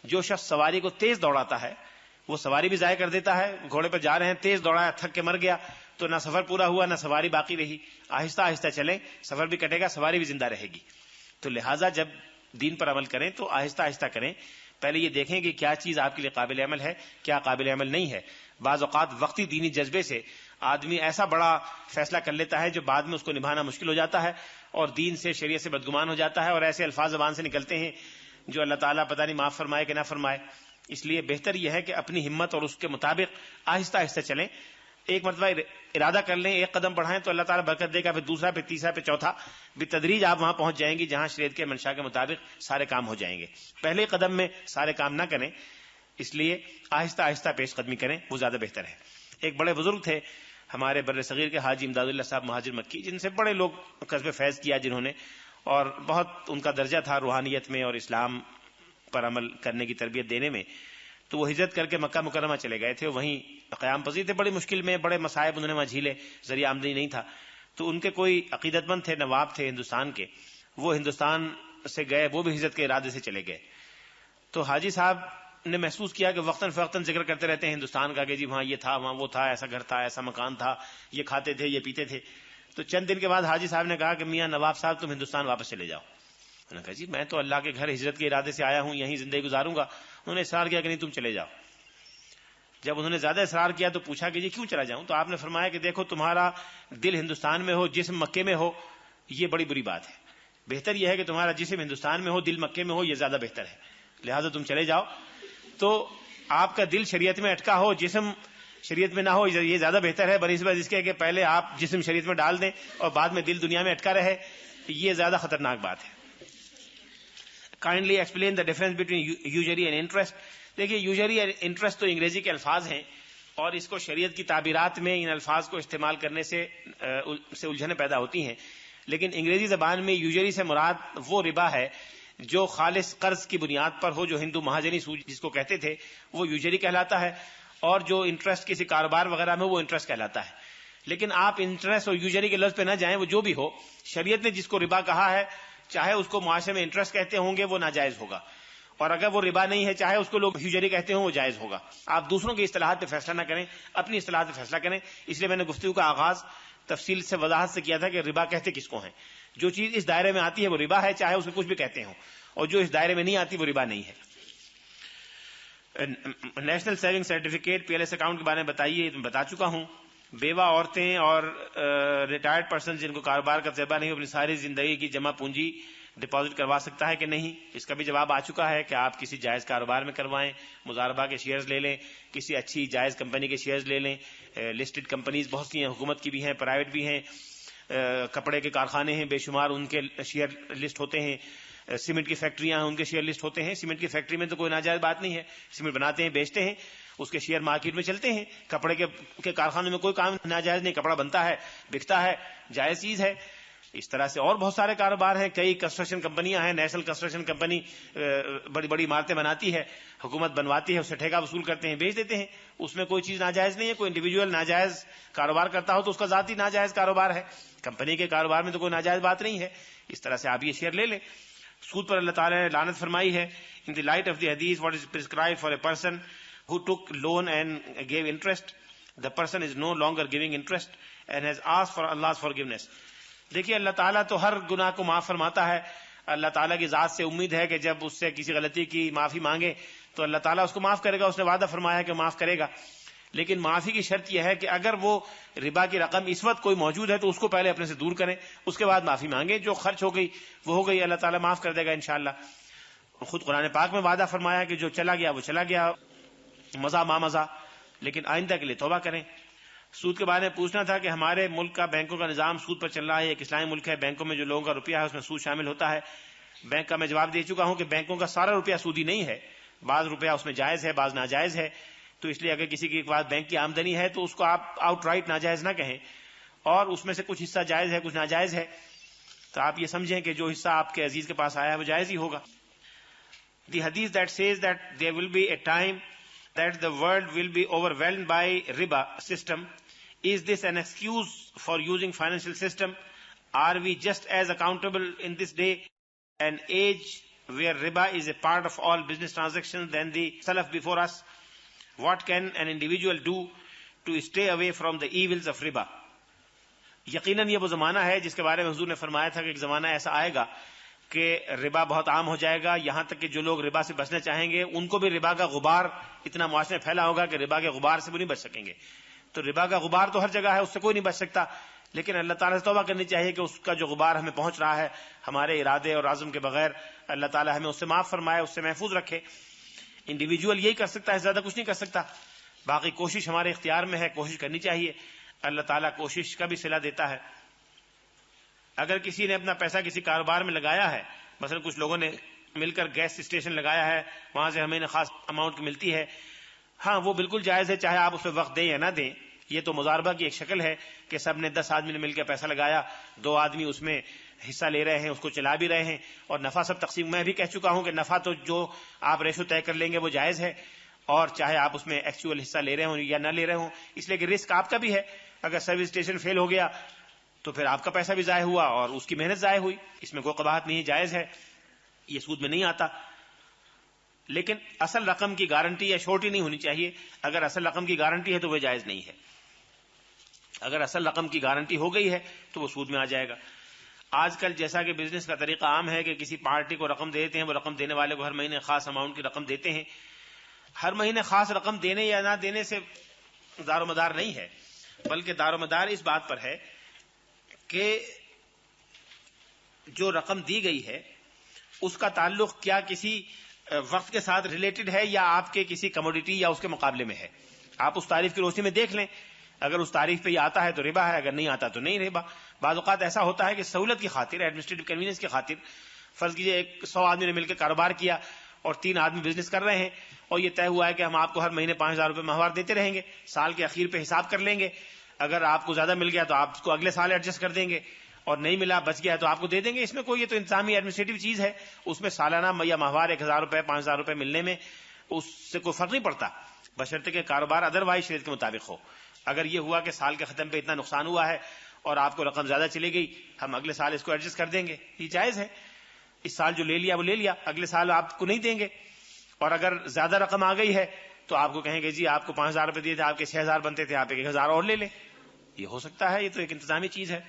جو شخص سواری کو تیز دوڑاتا ہے وہ سواری بھی ضائع کر دیتا ہے، گھوڑے پر جا رہے ہیں، تیز دوڑایا، تھک کے مر گیا تو نہ سفر پورا ہوا نہ سواری باقی رہی۔ آہستہ آہستہ چلیں، سفر بھی کٹے گا، سواری بھی زندہ رہے گی۔ تو لہٰذا جب دین پر عمل کریں تو آہستہ آہستہ کریں، پہلے یہ دیکھیں کہ کیا چیز آپ کے لیے قابل عمل ہے، کیا قابل عمل نہیں ہے۔ بعض اوقات وقتی دینی جذبے سے آدمی ایسا بڑا فیصلہ کر لیتا ہے جو بعد میں اس کو نبھانا مشکل ہو جاتا ہے اور دین سے، شریعت سے بدگمان ہو جاتا ہے، اور ایسے الفاظ زبان سے نکلتے ہیں جو اللہ تعالیٰ پتہ نہیں معاف فرمائے کہ نہ فرمائے۔ اس لیے بہتر یہ ہے کہ اپنی ہمت اور اس کے مطابق آہستہ آہستہ چلیں۔ ایک مرتبہ ارادہ کر لیں، ایک قدم بڑھائیں تو اللہ تعالیٰ برکت دے گا، پھر دوسرا، پھر تیسرا، پھر چوتھا، بالتدریج آپ وہاں پہنچ جائیں گے جہاں شریعت کے منشا کے مطابق سارے کام ہو جائیں گے۔ پہلے قدم میں سارے کام نہ کریں، اس لیے آہستہ آہستہ پیش قدمی کریں، وہ زیادہ بہتر ہے۔ ایک بڑے بزرگ تھے ہمارے بر صغیر کے، حاجی امداد اللہ صاحب مہاجر مکی، جن سے بڑے لوگ قصب فیض کیا جنہوں نے، اور بہت ان کا درجہ تھا روحانیت میں اور اسلام پر عمل کرنے کی تربیت دینے میں۔ تو وہ ہجرت کر کے مکہ مکرمہ چلے گئے تھے، وہیں قیام پذیر تھے، بڑی مشکل میں، بڑے مصائب انہوں نے وہاں جھیلے، ذریعہ آمدنی نہیں تھا۔ تو ان کے کوئی عقیدت مند تھے، نواب تھے ہندوستان کے، وہ ہندوستان سے گئے، وہ بھی ہجرت کے ارادے سے چلے گئے۔ تو حاجی صاحب نے محسوس کیا کہ وقتاً فوقتاً ذکر کرتے رہتے ہیں ہندوستان کا کہ جی وہاں یہ تھا، وہاں وہ تھا، ایسا گھر تھا، ایسا مکان تھا، یہ کھاتے تھے، یہ پیتے تھے۔ تو چند دن کے بعد حاجی صاحب نے کہا کہ میاں نواب صاحب تم ہندوستان واپس چلے جاؤ۔ انہوں نے کہا جی میں تو اللہ کے گھر ہجرت کے ارادے سے آیا ہوں، یہیں زندگی گزاروں گا۔ انہوں نے اصرار کیا کہ نہیں تم چلے جاؤ۔ جب انہوں نے زیادہ اصرار کیا تو پوچھا کہ جی کیوں چلا جاؤں؟ تو آپ نے فرمایا کہ دیکھو تمہارا دل ہندوستان میں ہو، جسم مکے میں ہو، یہ بڑی بری بات ہے۔ بہتر یہ ہے کہ تمہارا جسم ہندوستان میں ہو، دل مکے میں ہو، یہ زیادہ بہتر ہے، لہٰذا تم چلے جاؤ۔ تو آپ کا دل شریعت میں اٹکا ہو، جسم شریعت میں نہ ہو، یہ زیادہ بہتر ہے بنسبت اس کے کہ پہلے آپ جسم شریعت میں ڈال دیں اور بعد میں دل دنیا میں اٹکا رہے، یہ زیادہ خطرناک بات ہے۔ Kindly explain the difference between usury and interest. دیکھیے یوزری اینڈ انٹرسٹ تو انگریزی کے الفاظ ہیں، اور اس کو شریعت کی تعبیرات میں ان الفاظ کو استعمال کرنے سے الجھنیں پیدا ہوتی ہیں، لیکن انگریزی زبان میں یوزری سے مراد وہ ربا ہے جو خالص قرض کی بنیاد پر ہو، جو ہندو مہاجنی سود جس کو کہتے تھے وہ یوزری کہلاتا ہے، اور جو انٹرسٹ کسی کاروبار وغیرہ میں وہ انٹرسٹ کہلاتا ہے۔ لیکن آپ انٹرسٹ اور یوزری کے لفظ پہ نہ جائیں، وہ جو بھی ہو، شریعت نے جس کو ربا کہا ہے، چاہے اس کو معاشرے میں انٹرسٹ کہتے ہوں گے وہ ناجائز ہوگا، اور اگر وہ ربا نہیں ہے، چاہے اس کو لوگ یوزری کہتے ہوں وہ جائز ہوگا۔ آپ دوسروں کی اصطلاحات پہ فیصلہ نہ کریں، اپنی اصطلاحات پہ فیصلہ کریں۔ اس لیے میں نے گفتگو کا آغاز تفصیل سے وضاحت سے کیا تھا کہ ربا کہتے کس کو ہیں۔ جو چیز اس دائرے میں آتی ہے وہ ربا ہے، چاہے اس کو کچھ بھی کہتے ہوں، اور جو اس دائرے میں نہیں آتی وہ ربا نہیں ہے۔ National saving certificate, P L S account کے بارے میں بتائیے، بتا چکا ہوں۔ بیوہ عورتیں اور ریٹائرڈ پرسن جن کو کاروبار کا تجربہ نہیں، اپنی ساری زندگی کی جمع پونجی ڈپازٹ کروا سکتا ہے کہ نہیں؟ اس کا بھی جواب آ چکا ہے کہ آپ کسی جائز کاروبار میں کروائیں، مضاربہ کے شیئرز لے لیں، کسی اچھی جائز کمپنی کے شیئرز لے لیں۔ لسٹڈ کمپنیز بہت سی ہیں، حکومت کی بھی ہیں، پرائیویٹ بھی ہیں، کپڑے کے کارخانے ہیں بے شمار، ان کے شیئر لسٹ ہوتے ہیں۔ سیمنٹ کی فیکٹریاں ہیں، ان کے شیئر لسٹ ہوتے ہیں۔ سیمنٹ کی فیکٹری میں تو کوئی ناجائز بات نہیں ہے، سیمنٹ بناتے ہیں، بیچتے ہیں، اس کے شیئر مارکیٹ میں چلتے ہیں۔ کپڑے کے کارخانے میں کوئی کام ناجائز نہیں، کپڑا بنتا ہے، بکتا ہے، جائز چیز ہے۔ اس طرح سے اور بہت سارے کاروبار ہیں، کئی کنسٹرکشن کمپنیاں ہیں، نیشنل کنسٹرکشن کمپنی بڑی بڑی عمارتیں بناتی ہے، حکومت بنواتی ہے، اس سے ٹھیکہ وصول کرتے ہیں، بیچ دیتے ہیں، اس میں کوئی چیز ناجائز نہیں ہے۔ کوئی انڈیویجول ناجائز کاروبار کرتا ہو تو اس کا ذاتی ناجائز کاروبار ہے، کمپنی کے کاروبار میں تو کوئی ناجائز بات نہیں ہے۔ اس طرح سے آپ یہ شیئر لے لیں۔ سود پر اللہ تعالیٰ نے لعنت فرمائی ہے۔ ان دی لائٹ آف دی حدیث what is prescribed for a person who took loan and gave interest, the person is no longer giving interest and has asked for Allah's forgiveness۔ دیکھیے اللہ تعالیٰ تو ہر گناہ کو معاف فرماتا ہے۔ اللہ تعالیٰ کی ذات سے امید ہے کہ جب اس سے کسی غلطی کی معافی مانگے تو اللہ تعالیٰ اس کو معاف کرے گا، اس نے وعدہ فرمایا ہے کہ معاف کرے گا۔ لیکن معافی کی شرط یہ ہے کہ اگر وہ ربا کی رقم اس وقت کوئی موجود ہے تو اس کو پہلے اپنے سے دور کریں، اس کے بعد معافی مانگیں۔ جو خرچ ہو گئی وہ ہو گئی، اللہ تعالیٰ معاف کر دے گا انشاءاللہ۔ خود قرآن پاک میں وعدہ فرمایا کہ جو چلا گیا وہ چلا گیا، مزہ ما مزہ، لیکن آئندہ کے لیے توبہ کریں۔ سود کے بارے میں پوچھنا تھا کہ ہمارے ملک کا بینکوں کا نظام سود پر چل رہا ہے، ایک اسلامی ملک ہے، بینکوں میں جو لوگوں کا روپیہ ہے اس میں سود شامل ہوتا ہے۔ بینک کا میں جواب دے چکا ہوں کہ بینکوں کا سارا روپیہ سودی نہیں ہے، بعض روپیہ اس میں جائز ہے، بعض ناجائز ہے۔ تو اس لیے اگر کسی کے پاس بینک کی آمدنی ہے تو اس کو آپ آؤٹ رائٹ ناجائز نہ کہیں، اور اس میں سے کچھ حصہ جائز ہے، کچھ ناجائز ہے۔ تو آپ یہ سمجھیں کہ جو حصہ آپ کے عزیز کے پاس آیا ہے وہ جائز ہی ہوگا. The hadith that says that there will be a time that the world will be overwhelmed by riba system, is this an excuse for using financial system? Are we just as accountable in this day and age where riba is a part of all business transactions than the salaf before us? What can an individual do to stay away from the evils of riba? یقیناً یہ وہ زمانہ ہے جس کے بارے میں حضور نے فرمایا تھا کہ ایک زمانہ ایسا آئے گا کہ ربا بہت عام ہو جائے گا، یہاں تک کہ جو لوگ ربا سے بچنا چاہیں گے ان کو بھی ربا کا غبار اتنا معاشرے میں پھیلا ہوگا کہ ربا کے غبار سے وہ نہیں بچ سکیں گے. تو ربا کا غبار تو ہر جگہ ہے، اس سے کوئی نہیں بچ سکتا، لیکن اللہ تعالیٰ سے توبہ کرنی چاہیے کہ اس کا جو غبار ہمیں پہنچ رہا ہے ہمارے ارادے اور عزم کے بغیر، اللہ تعالیٰ ہمیں اس سے معاف فرمائے، اس سے محفوظ رکھے. انڈیویجول یہی کر سکتا ہے، زیادہ کچھ نہیں کر سکتا. باقی کوشش ہمارے اختیار میں ہے، کوشش کرنی چاہیے. اللہ تعالیٰ کوشش کا بھی صلہ دیتا ہے. اگر کسی نے اپنا پیسہ کسی کاروبار میں لگایا ہے، مثلا کچھ لوگوں نے مل کر گیس اسٹیشن لگایا ہے، وہاں سے ہمیں خاص اماؤنٹ ملتی ہے، ہاں وہ بالکل جائز ہے، چاہے آپ اس پہ وقت دیں یا نہ دیں. یہ تو مضاربہ کی ایک شکل ہے کہ سب نے 10 آدمی نے مل کے پیسہ لگایا، 2 آدمی اس میں حصہ لے رہے ہیں، اس کو چلا بھی رہے ہیں، اور نفع سب تقسیم. میں بھی کہہ چکا ہوں کہ نفع تو جو آپ ریشو طے کر لیں گے وہ جائز ہے، اور چاہے آپ اس میں ایکچوئل حصہ لے رہے ہوں یا نہ لے رہے ہوں، اس لیے کہ رسک آپ کا بھی ہے. اگر سروس اسٹیشن فیل ہو گیا تو پھر آپ کا پیسہ بھی ضائع ہوا اور اس کی محنت ضائع ہوئی. اس میں کوئی قباحت نہیں، جائز ہے، یہ سود میں نہیں آتا. لیکن اصل رقم کی گارنٹی یا شورٹی نہیں ہونی چاہیے. اگر اصل رقم کی گارنٹی ہے تو وہ جائز نہیں ہے. اگر اصل رقم کی گارنٹی ہو گئی ہے تو وہ سود میں آ جائے گا. آج کل جیسا کہ بزنس کا طریقہ عام ہے کہ کسی پارٹی کو رقم دیتے ہیں، وہ رقم دینے والے کو ہر مہینے خاص اماؤنٹ کی رقم دیتے ہیں. ہر مہینے خاص رقم دینے یا نہ دینے سے دار و مدار نہیں ہے، بلکہ دار و مدار اس بات پر ہے کہ جو رقم دی گئی ہے اس کا تعلق کیا کسی وقت کے ساتھ ریلیٹڈ ہے یا آپ کے کسی کموڈیٹی یا اس کے مقابلے میں ہے. آپ اس تعریف کی روشنی میں دیکھ لیں، اگر اس تعریف پہ یہ آتا ہے تو ربا ہے، اگر نہیں آتا تو نہیں ربا. بعض اوقات ایسا ہوتا ہے کہ سہولت کی خاطر، ایڈمنسٹریٹو کنوینئنس کی خاطر، فرض کیجیے 100 آدمی نے مل کے کاروبار کیا اور 3 آدمی بزنس کر رہے ہیں، اور یہ طے ہوا ہے کہ ہم آپ کو ہر مہینے 5000 روپے ماہوار دیتے رہیں گے، سال کے اخیر پہ حساب کر لیں گے. اگر آپ کو زیادہ مل گیا تو آپ کو اگلے سال ایڈجسٹ کر دیں گے، اور نہیں ملا بچ گیا تو آپ کو دے دیں گے. اس میں کوئی یہ تو انتظامی ایڈمنسٹریٹو چیز ہے، اس میں سالانہ یا ماہوار 1000 روپے 5000 روپے ملنے میں اس سے کوئی فرق نہیں پڑتا، بشرطے کہ کاروبار ادروائز شریعت کے مطابق ہو. اگر یہ ہوا کہ سال کے ختم پہ اتنا نقصان ہوا ہے اور آپ کو رقم زیادہ چلی گئی، ہم اگلے سال اس کو ایڈجسٹ کر دیں گے، یہ جائز ہے. اس سال جو لے لیا وہ لے لیا، اگلے سال آپ کو نہیں دیں گے. اور اگر زیادہ رقم آ گئی ہے تو آپ کو کہیں گے جی آپ کو 5000 روپے دیے تھے، آپ کے 6000 بنتے تھے، آپ 1000 اور لے لیں. یہ ہو سکتا ہے، یہ تو ایک انتظامی چیز ہے.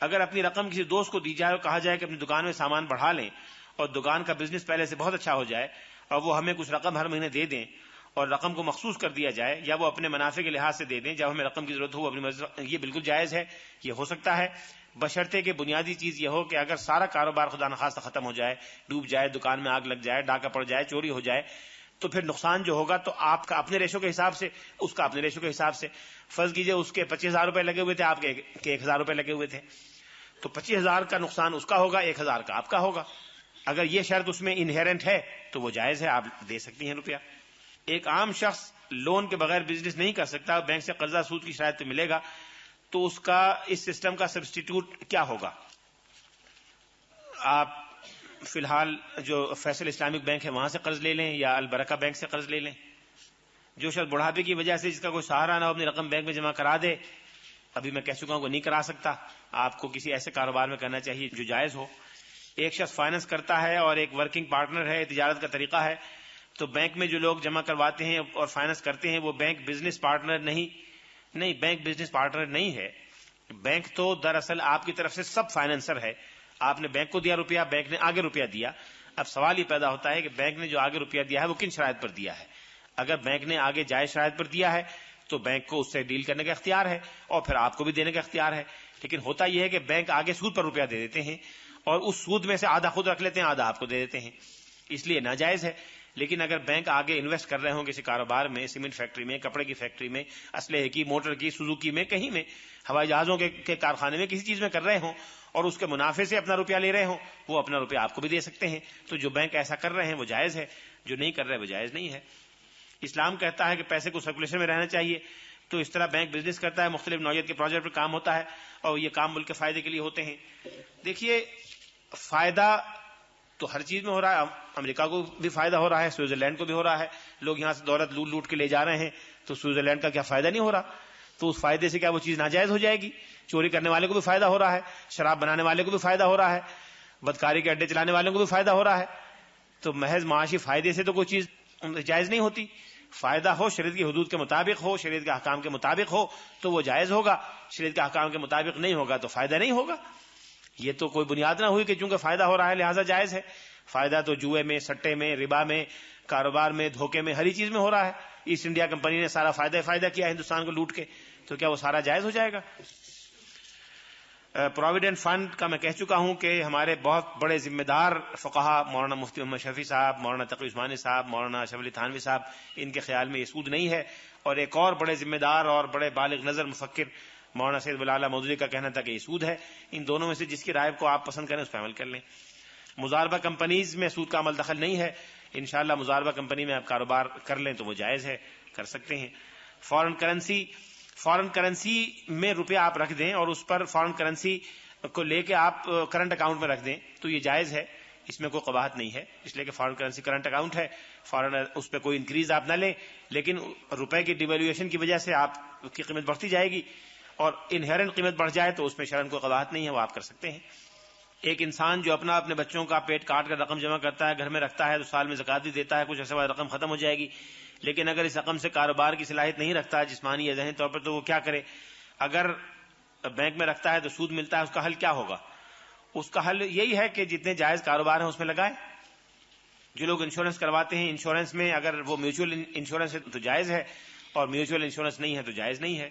اگر اپنی رقم کسی دوست کو دی جائے اور کہا جائے کہ اپنی دکان میں سامان بڑھا لیں اور دکان کا بزنس پہلے سے بہت اچھا ہو جائے اور وہ ہمیں کچھ رقم ہر مہینے دے دیں اور رقم کو مخصوص کر دیا جائے، یا وہ اپنے منافع کے لحاظ سے دے دیں جب ہمیں رقم کی ضرورت ہو اپنی مرضی، یہ بالکل جائز ہے، یہ ہو سکتا ہے. بشرطے کہ بنیادی چیز یہ ہو کہ اگر سارا کاروبار خدا نخواستہ ختم ہو جائے، ڈوب جائے، دکان میں آگ لگ جائے، ڈاکہ پڑ جائے، چوری ہو جائے، تو پھر نقصان جو ہوگا تو آپ کا اپنے ریشو کے حساب سے، اس کا اپنے ریشو کے حساب سے. فرض کیجئے اس کے 25000 روپے لگے ہوئے تھے، آپ کے 1000 روپے لگے ہوئے تھے، تو 25000 کا نقصان اس کا ہوگا، 1000 کا آپ کا ہوگا. اگر یہ شرط اس میں انہیرنٹ ہے تو وہ جائز ہے، آپ دے سکتی ہیں روپیہ. ایک عام شخص لون کے بغیر بزنس نہیں کر سکتا، بینک سے قرضہ سود کی شرائط پہ ملے گا، تو اس کا اس سسٹم کا سبسٹیٹیوٹ کیا ہوگا؟ آپ فی الحال جو فیصل اسلامک بینک ہے وہاں سے قرض لے لیں یا البرکہ بینک سے قرض لے لیں. جو شخص بڑھاپے کی وجہ سے جس کا کوئی سہارا نہ ہو اپنی رقم بینک میں جمع کرا دے، ابھی میں کہہ چکا ہوں کہ نہیں کرا سکتا، آپ کو کسی ایسے کاروبار میں کرنا چاہیے جو جائز ہو. ایک شخص فائنانس کرتا ہے اور ایک ورکنگ پارٹنر ہے، تجارت کا طریقہ ہے، تو بینک میں جو لوگ جمع کرواتے ہیں اور فائنانس کرتے ہیں وہ بینک بزنس پارٹنر نہیں، بینک بزنس پارٹنر نہیں ہے. بینک تو دراصل آپ کی طرف سے سب فائنانسر ہے. آپ نے بینک کو دیا روپیہ، بینک نے آگے روپیہ دیا. اب سوال یہ پیدا ہوتا ہے کہ بینک نے جو آگے روپیہ دیا ہے وہ کن شرائط پر دیا ہے. اگر بینک نے آگے جائز شرائط پر دیا ہے تو بینک کو اس سے ڈیل کرنے کا اختیار ہے اور پھر آپ کو بھی دینے کا اختیار ہے. لیکن ہوتا یہ ہے کہ بینک آگے سود پر روپیہ دے دیتے ہیں اور اس سود میں سے آدھا خود رکھ لیتے ہیں، آدھا آپ کو دے دیتے ہیں، اس لیے ناجائز ہے. لیکن اگر بینک آگے انویسٹ کر رہے ہوں کسی کاروبار میں، سیمنٹ فیکٹری میں، کپڑے کی فیکٹری میں، اسلحے کی، موٹر کی، سوزوکی میں، کہیں میں، ہوائی جہازوں کے کارخانے میں، کسی چیز میں کر رہے ہوں اور اس کے منافع سے اپنا روپیہ لے رہے ہوں، وہ اپنا روپیہ آپ کو بھی دے سکتے ہیں. تو جو بینک ایسا کر رہے ہیں وہ جائز ہے، جو نہیں کر رہے وہ جائز نہیں ہے. اسلام کہتا ہے کہ پیسے کو سرکولیشن میں رہنا چاہیے. تو اس طرح بینک بزنس کرتا ہے، مختلف نوعیت کے پروجیکٹ پر کام ہوتا ہے اور یہ کام ملک کے فائدے کے لیے ہوتے ہیں۔ دیکھیے فائدہ تو ہر چیز میں ہو رہا ہے، امریکہ کو بھی فائدہ ہو رہا ہے، سوئٹزرلینڈ کو بھی ہو رہا ہے، لوگ یہاں سے دولت لوٹ لوٹ کے لے جا رہے ہیں، تو سوئٹزرلینڈ کا کیا فائدہ نہیں ہو رہا؟ تو اس فائدے سے کیا وہ چیز ناجائز ہو جائے گی؟ چوری کرنے والے کو بھی فائدہ ہو رہا ہے، شراب بنانے والے کو بھی فائدہ ہو رہا ہے، بدکاری کے اڈے چلانے والوں کو بھی فائدہ ہو رہا ہے۔ تو محض معاشی فائدے سے تو کوئی چیز جائز نہیں ہوتی، فائدہ ہو شریعت کی حدود کے مطابق ہو، شریعت کے احکام کے مطابق ہو تو وہ جائز ہوگا، شریعت کے احکام کے مطابق نہیں ہوگا تو فائدہ نہیں ہوگا۔ یہ تو کوئی بنیاد نہ ہوئی کہ چونکہ فائدہ ہو رہا ہے لہذا جائز ہے۔ فائدہ تو جوئے میں، سٹے میں، ربا میں، کاروبار میں، دھوکے میں، ہر چیز میں ہو رہا ہے۔ ایسٹ انڈیا کمپنی نے سارا فائدہ کیا ہندوستان کو لوٹ کے، تو کیا وہ سارا جائز ہو جائے گا؟ پروویڈنٹ فنڈ کا میں کہہ چکا ہوں کہ ہمارے بہت بڑے ذمہ دار فقہا مولانا مفتی محمد شفیع صاحب، مولانا تقی عثمانی صاحب، مولانا اشرف علی تھانوی صاحب، ان کے خیال میں یہ سود نہیں ہے، اور ایک اور بڑے ذمہ دار اور بڑے بالغ نظر مفکر مولانا سید ولی مودودی کا کہنا تھا کہ یہ سود ہے۔ ان دونوں میں سے جس کی رائے کو آپ پسند کریں اس پہ عمل کر لیں۔ مضاربہ کمپنیز میں سود کا عمل دخل نہیں ہے، انشاءاللہ مضاربہ کمپنی میں آپ کاروبار کر لیں تو وہ جائز ہے، کر سکتے ہیں۔ فارن کرنسی میں روپیہ آپ رکھ دیں اور اس پر فارن کرنسی کو لے کے آپ کرنٹ اکاؤنٹ میں رکھ دیں تو یہ جائز ہے، اس میں کوئی قباحت نہیں ہے، اس لیے کہ فارن کرنسی کرنٹ اکاؤنٹ ہے، اس پہ کوئی انکریز آپ نہ لیں، لیکن روپے کی ڈیویلویشن کی وجہ سے آپ کی قیمت بڑھتی جائے گی اور انہیرنٹ قیمت بڑھ جائے تو اس میں شرعاً کوئی قباحت نہیں ہے، وہ آپ کر سکتے ہیں۔ ایک انسان جو اپنے بچوں کا پیٹ کاٹ کر رقم جمع کرتا ہے، گھر میں رکھتا ہے تو سال میں زکات بھی دیتا ہے، کچھ عرصے بعد رقم ختم ہو جائے گی، لیکن اگر اس رقم سے کاروبار کی صلاحیت نہیں رکھتا جسمانی یا ذہنی طور پر تو وہ کیا کرے؟ اگر بینک میں رکھتا ہے تو سود ملتا ہے، اس کا حل کیا ہوگا؟ اس کا حل یہی ہے کہ جتنے جائز کاروبار ہیں اس میں لگائیں۔ جو لوگ انشورنس کرواتے ہیں، انشورنس میں اگر وہ میوچل انشورنس ہے تو جائز ہے، اور میوچل انشورنس نہیں ہے تو جائز نہیں ہے۔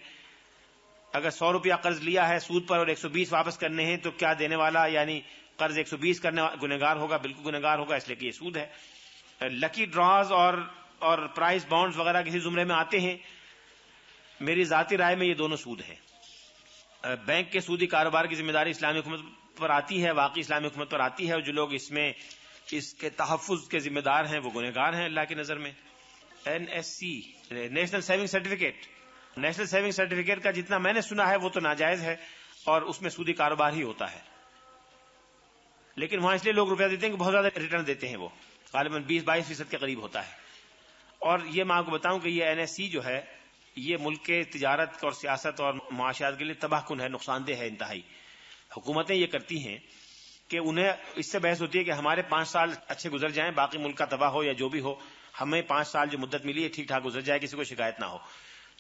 اگر 100 روپیہ قرض لیا ہے سود پر اور 120 واپس کرنے ہیں تو کیا دینے والا یعنی قرض 120 کرنے گنہگار ہوگا؟ بالکل گنہگار ہوگا، اس لیے کہ یہ سود ہے۔ لکی ڈراز اور پرائز بانڈز وغیرہ کسی زمرے میں آتے ہیں، میری ذاتی رائے میں یہ دونوں سود ہیں۔ بینک کے سودی کاروبار کی ذمہ داری اسلامی حکومت پر آتی ہے، واقعی اسلامی حکومت پر آتی ہے، اور جو لوگ اس کے تحفظ کے ذمہ دار ہیں وہ گنہگار ہیں اللہ کی نظر میں۔ NSC national saving certificate, national saving certificate کا جتنا میں نے سنا ہے وہ تو ناجائز ہے اور اس میں سودی کاروبار ہی ہوتا ہے، لیکن وہاں اس لیے لوگ روپیہ دیتے ہیں کہ بہت زیادہ ریٹرن دیتے ہیں، وہ غالباً 20-22% کے قریب ہوتا ہے۔ اور یہ میں آپ کو بتاؤں کہ یہ NSC جو ہے یہ ملک کے تجارت اور سیاست اور معاشیات کے لیے تباہ کن ہے، نقصان دہ ہے انتہائی۔ حکومتیں یہ کرتی ہیں کہ انہیں اس سے بحث ہوتی ہے کہ ہمارے 5 سال اچھے گزر جائیں، باقی ملک کا تباہ ہو یا جو بھی ہو، ہمیں 5 سال جو مدت ملی ہے ٹھیک ٹھاک گزر جائے، کسی کو شکایت نہ ہو۔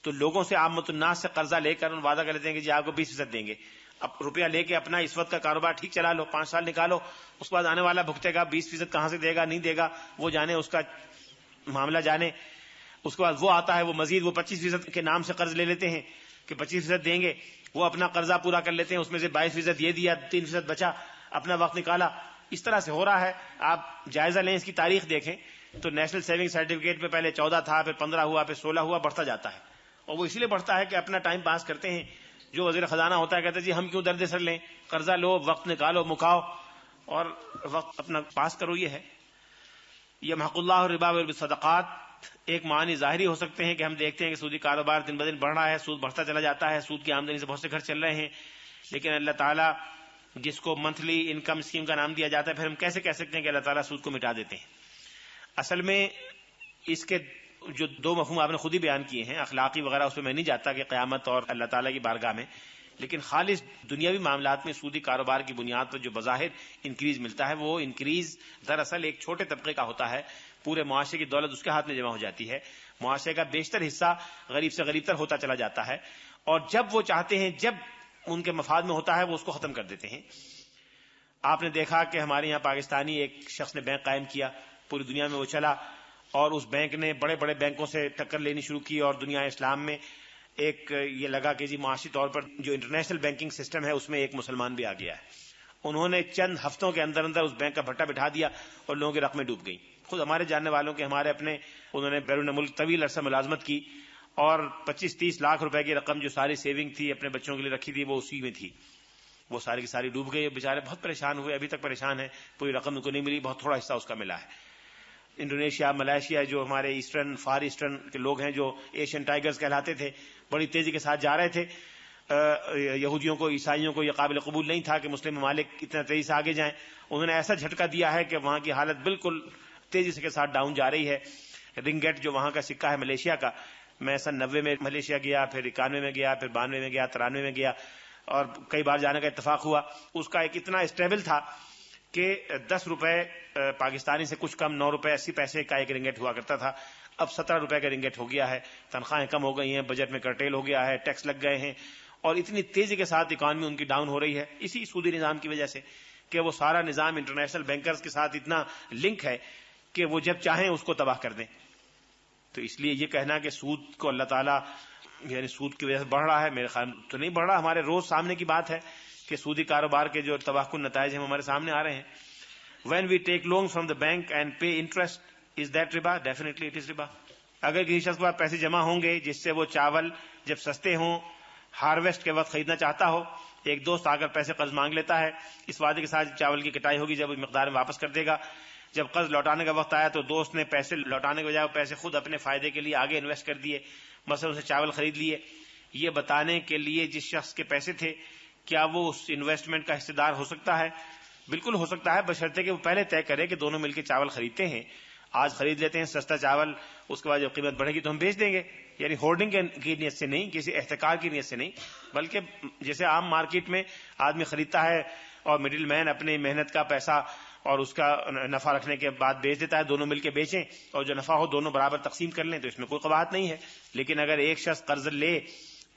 تو لوگوں سے عامت الناس سے قرضہ لے کر ان وعدہ کر لیتے ہیں کہ جی آپ کو 20% دیں گے، اب روپیہ لے کے اپنا اس وقت کا کاروبار ٹھیک چلا لو، 5 سال نکالو، اس کے بعد آنے والا بھگتے گا، 20% کہاں سے دے گا نہیں دے گا وہ جانے، اس کا معاملہ جانے۔ اس کے بعد وہ آتا ہے، وہ مزید وہ 25% کے نام سے قرض لے لیتے ہیں کہ 25% دیں گے، وہ اپنا قرضہ پورا کر لیتے ہیں، اس میں سے 22% یہ دیا، 3% بچا، اپنا وقت نکالا، اس طرح سے ہو رہا ہے۔ آپ جائزہ لیں، اس کی تاریخ دیکھیں تو نیشنل سیونگ سرٹیفکیٹ پہ پہلے 14 تھا، پھر 15 ہوا، پھر 16 ہوا، بڑھتا جاتا ہے، اور وہ اس لیے بڑھتا ہے کہ اپنا ٹائم پاس کرتے ہیں۔ جو وزیر خزانہ ہوتا ہے کہتے ہیں جی ہم کیوں درد سر لیں، قرضہ لو، وقت نکالو، مکاؤ اور وقت اپنا پاس کرو۔ یہ ہے یمحق اللہ الربا والصدقات۔ ایک معنی ظاہری ہو سکتے ہیں کہ ہم دیکھتے ہیں کہ سودی کاروبار دن بدن بڑھ رہا ہے، سود بڑھتا چلا جاتا ہے، سود کی آمدنی سے بہت سے گھر چل رہے ہیں، لیکن اللہ تعالیٰ جس کو منتھلی انکم اسکیم کا نام دیا جاتا ہے، پھر ہم کیسے کہہ سکتے ہیں کہ اللہ تعالیٰ سود کو مٹا دیتے ہیں؟ اصل میں اس کے جو 2 مفہوم آپ نے خود ہی بیان کیے ہیں، اخلاقی وغیرہ، اس پہ میں نہیں جاتا کہ قیامت اور اللہ تعالیٰ کی بارگاہ میں، لیکن خالص دنیاوی معاملات میں سودی کاروبار کی بنیاد پر جو بظاہر انکریز ملتا ہے، وہ انکریز دراصل ایک چھوٹے طبقے کا ہوتا ہے، پورے معاشرے کی دولت اس کے ہاتھ میں جمع ہو جاتی ہے، معاشرے کا بیشتر حصہ غریب سے غریب تر ہوتا چلا جاتا ہے، اور جب وہ چاہتے ہیں، جب ان کے مفاد میں ہوتا ہے، وہ اس کو ختم کر دیتے ہیں۔ آپ نے دیکھا کہ ہمارے یہاں پاکستانی ایک شخص نے بینک قائم کیا، پوری دنیا میں وہ چلا، اور اس بینک نے بڑے بڑے بینکوں سے ٹکر لینی شروع کی، اور دنیا اسلام میں ایک یہ لگا کہ جی معاشی طور پر جو انٹرنیشنل بینکنگ سسٹم ہے اس میں ایک مسلمان بھی آ گیا ہے۔ انہوں نے چند ہفتوں کے اندر اندر اس بینک کا بھٹا بٹھا دیا اور لوگوں کی رقمیں ڈوب گئیں۔ خود ہمارے جاننے والوں کے، ہمارے اپنے، انہوں نے بیرون ملک طویل عرصہ ملازمت کی، اور 25-30 لاکھ روپے کی رقم جو ساری سیونگ تھی اپنے بچوں کے لیے رکھی تھی وہ اسی میں تھی، وہ ساری کی ساری ڈوب گئی۔ بیچارے بہت پریشان ہوئے، ابھی تک پریشان ہیں، پوری رقم ان کو نہیں ملی، بہت تھوڑا حصہ اس کا ملا ہے۔ انڈونیشیا، ملائیشیا، جو ہمارے ایسٹرن فار ایسٹرن کے لوگ ہیں جو ایشین ٹائیگرز کہلاتے تھے، بڑی تیزی کے ساتھ جا رہے تھے. یہودیوں کو، عیسائیوں کو یہ قابل قبول نہیں تھا کہ مسلم ممالک اتنا تیزی سے آگے جائیں. انہوں نے ایسا جھٹکا دیا ہے کہ وہاں کی حالت بالکل تیزی سے کے ساتھ ڈاؤن جا رہی ہے. رنگٹ جو وہاں کا سکہ ہے ملیشیا کا، میں سن 90 میں ملیشیا گیا، پھر 91 میں گیا، پھر 92 میں گیا، 93 میں گیا، اور کئی بار جانے کا اتفاق ہوا. اس کا ایک اتنا اسٹیبل تھا کہ 10 روپے پاکستانی سے کچھ کم، 9 روپے 80 پیسے کا ایک رنگٹ ہوا کرتا تھا. اب 17 روپے کا رنگٹ ہو گیا ہے. تنخواہیں کم ہو گئی ہیں، بجٹ میں کرٹیل ہو گیا ہے، ٹیکس لگ گئے ہیں، اور اتنی تیزی کے ساتھ اکانومی ان کی ڈاؤن ہو رہی ہے اسی سودی نظام کی وجہ سے کہ وہ سارا نظام انٹرنیشنل بینکرز کے ساتھ اتنا لنک ہے کہ وہ جب چاہیں اس کو تباہ کر دیں. تو اس لیے یہ کہنا کہ سود کو اللہ تعالیٰ یعنی سود کی وجہ سے بڑھ رہا ہے، میرے خیال تو نہیں بڑھ رہا. ہمارے روز سامنے کی بات ہے کہ سودی کاروبار کے جو تباہ کن نتائج ہیں ہمارے سامنے آ رہے ہیں. When we take loans from the bank and pay interest, is that riba? Definitely it is riba. اگر کسی شخص کے پاس پیسے جمع ہوں گے جس سے وہ چاول جب سستے ہوں، ہارویسٹ کے وقت خریدنا چاہتا ہو، ایک دوست آ کر پیسے قرض مانگ لیتا ہے اس وعدے کے ساتھ چاول کی کٹائی ہوگی جب مقدار میں واپس کر دے گا. جب قرض لوٹانے کا وقت آیا تو دوست نے پیسے لوٹانے کے بجائے پیسے خود اپنے فائدے کے لیے آگے انویسٹ کر دیے، مثلا اسے چاول خرید لیے. یہ بتانے کے لیے جس شخص کے پیسے تھے کیا وہ اس انویسٹمنٹ کا حصہ دار ہو سکتا ہے؟ بالکل ہو سکتا ہے، بشرطے کہ وہ پہلے طے کرے کہ دونوں مل کے چاول خریدتے ہیں، آج خرید لیتے ہیں سستا چاول، اس کے بعد جب قیمت بڑھے گی تو ہم بیچ دیں گے. یعنی ہولڈنگ کی نیت سے نہیں، کسی احتکار کی نیت سے نہیں، بلکہ جیسے عام مارکیٹ میں آدمی خریدتا ہے اور مڈل مین اپنی محنت کا پیسہ اور اس کا نفع رکھنے کے بعد بیچ دیتا ہے، دونوں مل کے بیچیں اور جو نفع ہو دونوں برابر تقسیم کر لیں، تو اس میں کوئی قباحت نہیں ہے. لیکن اگر ایک شخص قرض لے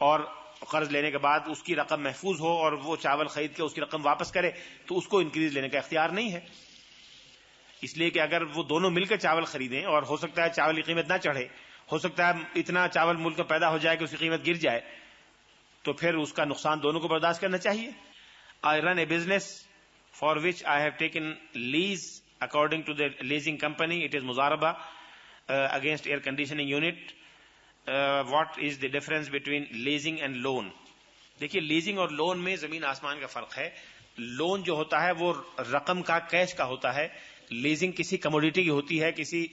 اور قرض لینے کے بعد اس کی رقم محفوظ ہو اور وہ چاول خرید کے اس کی رقم واپس کرے تو اس کو انکریز لینے کا اختیار نہیں ہے. اس لیے کہ اگر وہ دونوں مل کر چاول خریدیں اور ہو سکتا ہے چاول کی قیمت نہ چڑھے، ہو سکتا ہے اتنا چاول ملک میں پیدا ہو جائے کہ اس کی قیمت گر جائے، تو پھر اس کا نقصان دونوں کو برداشت کرنا چاہیے. I run a business for which I have taken lease according to the leasing company. It is Muzaraba against air conditioning unit. What is the difference between leasing and loan? دیکھیے لیزنگ اور loan میں زمین آسمان کا فرق ہے. Loan جو ہوتا ہے وہ رقم کا، کیش کا ہوتا ہے. لیزنگ کسی کموڈیٹی کی ہوتی ہے، کسی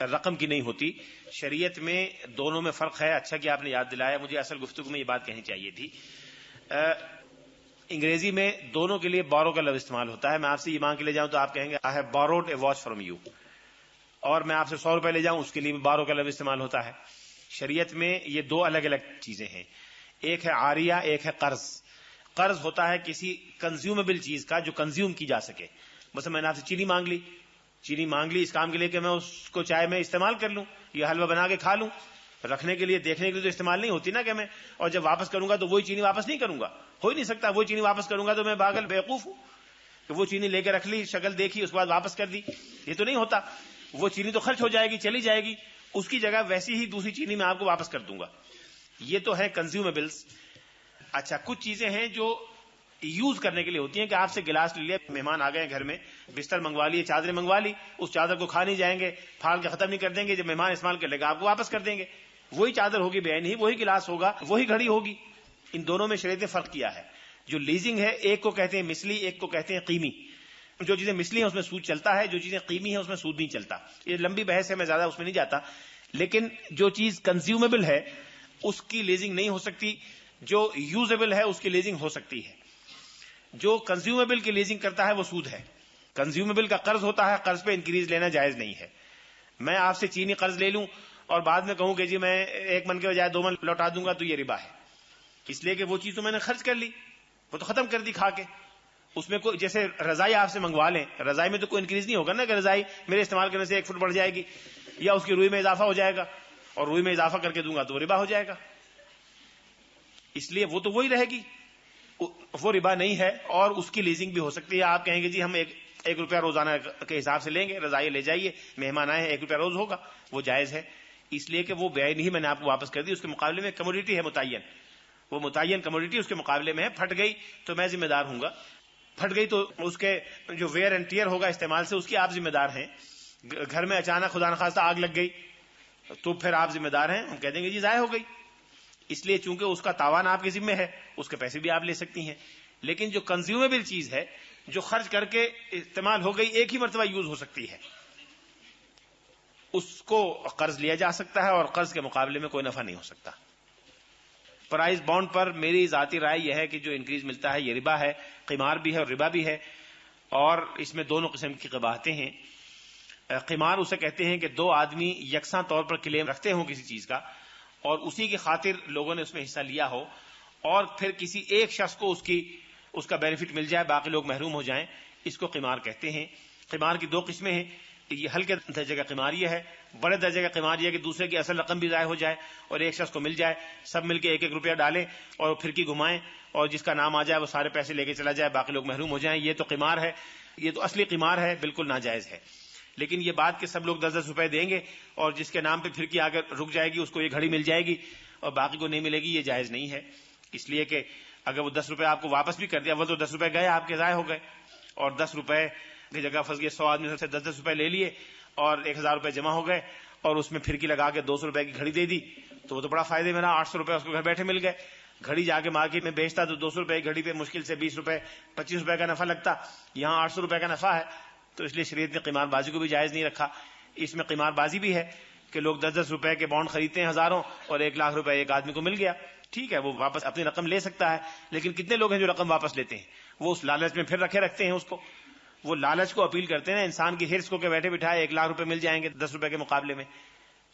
رقم کی نہیں ہوتی. شریعت میں دونوں میں فرق ہے. اچھا کہ آپ نے یاد دلایا، مجھے اصل گفتگو میں یہ بات کہنی چاہیے تھی. انگریزی میں دونوں کے لیے بورو کا لفظ استعمال ہوتا ہے. میں آپ سے یہ مانگ کے لے جاؤں تو آپ کہیں گے I have borrowed a watch from you، اور میں آپ سے 100 روپے لے جاؤں اس کے لیے بھی بورو کا لفظ استعمال ہوتا ہے. شریعت میں یہ دو الگ الگ چیزیں ہیں. ایک ہے عاریہ، ایک ہے قرض. قرض ہوتا ہے کسی کنزیومیبل چیز کا جو کنزیوم کی جا سکے. مثلا میں نے آپ سے چینی مانگ لی اس کام کے لیے کہ میں اس کو چائے میں استعمال کر لوں، یہ حلوہ بنا کے کھا لوں. رکھنے کے لیے، دیکھنے کے لیے تو استعمال نہیں ہوتی نا کہ میں، اور جب واپس کروں گا تو وہی چینی واپس نہیں کروں گا، ہو ہی نہیں سکتا. وہی چینی واپس کروں گا تو میں پاگل بیوقوف ہوں کہ وہ چینی لے کے رکھ لی، شکل دیکھی، اس کے بعد واپس کر دی. یہ تو نہیں ہوتا. وہ چینی تو خرچ ہو جائے گی، چلی جائے گی، اس کی جگہ ویسی ہی دوسری چینی میں آپ کو واپس کر دوں گا. یہ تو ہے کنزیومیبلس. اچھا، کچھ چیزیں ہیں جو یوز کرنے کے لیے ہوتی ہیں کہ آپ سے گلاس لے لیا، مہمان آ گئے گھر میں، بستر منگوا لیے، چادریں منگوا لی، اس چادر کو کھا نہیں جائیں گے، پھاڑ کے ختم نہیں کر دیں گے، جب مہمان استعمال کر لے گا آپ کو واپس کر دیں گے. وہی چادر ہوگی بے عینی، وہی گلاس ہوگا، وہی گھڑی ہوگی. ان دونوں میں شریعت نے فرق کیا ہے. جو لیزنگ ہے ایک کو کہتے ہیں مثلی، ایک کو کہتے ہیں قیمی. جو چیزیں مثلی ہیں اس میں سود چلتا ہے، جو چیزیں قیمی ہیں اس میں سود نہیں چلتا. یہ لمبی بحث ہے، میں زیادہ اس میں نہیں جاتا. لیکن جو چیز کنزیومیبل ہے اس کی لیزنگ نہیں ہو سکتی، جو یوزیبل ہے اس کی لیزنگ ہو سکتی ہے. جو کنزیومیبل کی لیزنگ کرتا ہے وہ سود ہے. کنزیومیبل کا قرض ہوتا ہے، قرض پہ انکریز لینا جائز نہیں ہے. میں آپ سے چینی قرض لے لوں اور بعد میں کہوں کہ جی میں 1 من کے بجائے 2 من لوٹا دوں گا، تو یہ ربا ہے. اس لیے کہ وہ چیز تو میں نے خرچ کر لی، وہ تو ختم کر دی کھا کے. اس میں کوئی، جیسے رضائی آپ سے منگوا لیں، رضائی میں تو کوئی انکریز نہیں ہوگا نا کہ رضائی میرے استعمال کرنے سے 1 فٹ بڑھ جائے گی یا اس کی روئی میں اضافہ ہو جائے گا، اور روئی میں اضافہ کر کے دوں گا تو وہ ربا ہو جائے گا. اس لیے وہ تو وہی رہے گی، وہ ربا نہیں ہے. اور اس کی لیزنگ بھی ہو سکتی ہے. آپ کہیں گے جی ہم 1 روپیہ روزانہ کے حساب سے لیں گے، رضائی لے جائیے، مہمان آئے ہیں 1 روپیہ روز ہوگا، وہ جائز ہے. اس لیے کہ وہ بیع نہیں، میں نے آپ کو واپس کر دی، اس کے مقابلے میں کموڈیٹی ہے متعین، وہ متعین کموڈیٹی اس کے مقابلے میں ہے. پھٹ گئی تو میں ذمہ دار ہوں گا، پھٹ گئی تو اس کے جو ویئر اینڈ ٹیئر ہوگا استعمال سے، اس کی آپ ذمہ دار ہیں. گھر میں اچانک خدا نخواستہ آگ لگ گئی تو پھر آپ ذمہ دار ہیں. ہم کہہ دیں گے جی ضائع ہو گئی. اس لیے چونکہ اس کا تاوان آپ کے ذمہ ہے، اس کے پیسے بھی آپ لے سکتی ہیں. لیکن جو کنزیومیبل چیز ہے، جو خرچ کر کے استعمال ہو گئی، ایک ہی مرتبہ یوز ہو سکتی ہے، اس کو قرض لیا جا سکتا ہے اور قرض کے مقابلے میں کوئی نفع نہیں ہو سکتا. پرائز بانڈ پر میری ذاتی رائے یہ ہے کہ جو انکریز ملتا ہے یہ ربا ہے، قمار بھی ہے اور ربا بھی ہے، اور اس میں دونوں قسم کی قباحتیں ہیں. قمار اسے کہتے ہیں کہ دو آدمی یکساں طور پر کلیم رکھتے ہوں کسی چیز کا اور اسی کی خاطر لوگوں نے اس میں حصہ لیا ہو اور پھر کسی ایک شخص کو اس کا بینیفٹ مل جائے، باقی لوگ محروم ہو جائیں، اس کو قمار کہتے ہیں. قمار کی دو قسمیں ہیں. یہ ہلکے درجے کا قمار یہ ہے. بڑے درجے کا قمار یہ ہے کہ دوسرے کی اصل رقم بھی ضائع ہو جائے اور ایک شخص کو مل جائے، سب مل کے 1-1 روپیہ ڈالیں اور پھرکی گھمائیں اور جس کا نام آ جائے وہ سارے پیسے لے کے چلا جائے، باقی لوگ محروم ہو جائیں. یہ تو قمار ہے، یہ تو اصلی قمار ہے، بالکل ناجائز ہے. لیکن یہ بات کہ سب لوگ 10-10 روپے دیں گے اور جس کے نام پہ پھرکی آگے رک جائے گی اس کو یہ گھڑی مل جائے گی اور باقی کو نہیں ملے گی، یہ جائز نہیں ہے. اس لیے کہ اگر وہ 10 روپے آپ کو واپس بھی کر دیا، وہ تو 10 روپے گئے آپ کے ضائع ہو گئے، اور 10 روپے کی جگہ پھنس گئے 100 آدمی سے 10-10 روپے لے لیے اور 1000 روپے جمع ہو گئے اور اس میں پھرکی لگا کے 200 روپے کی گھڑی دے دی تو وہ تو بڑا فائدے میں رہا. 800 روپے اس کو گھر بیٹھے مل گئے. گھڑی جا کے مارکیٹ میں بیچتا تو 200 روپے کی گھڑی پہ مشکل سے 20 روپے 25 روپے کا نفع لگتا، یہاں 800 روپے کا نفع ہے. تو اس لیے شریعت نے قمار بازی کو بھی جائز نہیں رکھا. اس میں قمار بازی بھی ہے کہ لوگ 10-10 روپے کے بانڈ خریدتے ہیں ہزاروں اور 1 لاکھ روپے ایک آدمی کو مل گیا. ٹھیک ہے، وہ واپس اپنی رقم لے سکتا ہے، لیکن کتنے لوگ ہیں جو رقم واپس لیتے ہیں؟ وہ اس لالچ میں پھر رکھتے ہیں اس کو، وہ لالچ کو اپیل کرتے ہیں انسان کی ہرس کو کہ بیٹھے بٹھائے 1 لاکھ روپے مل جائیں گے 10 روپے کے مقابلے میں.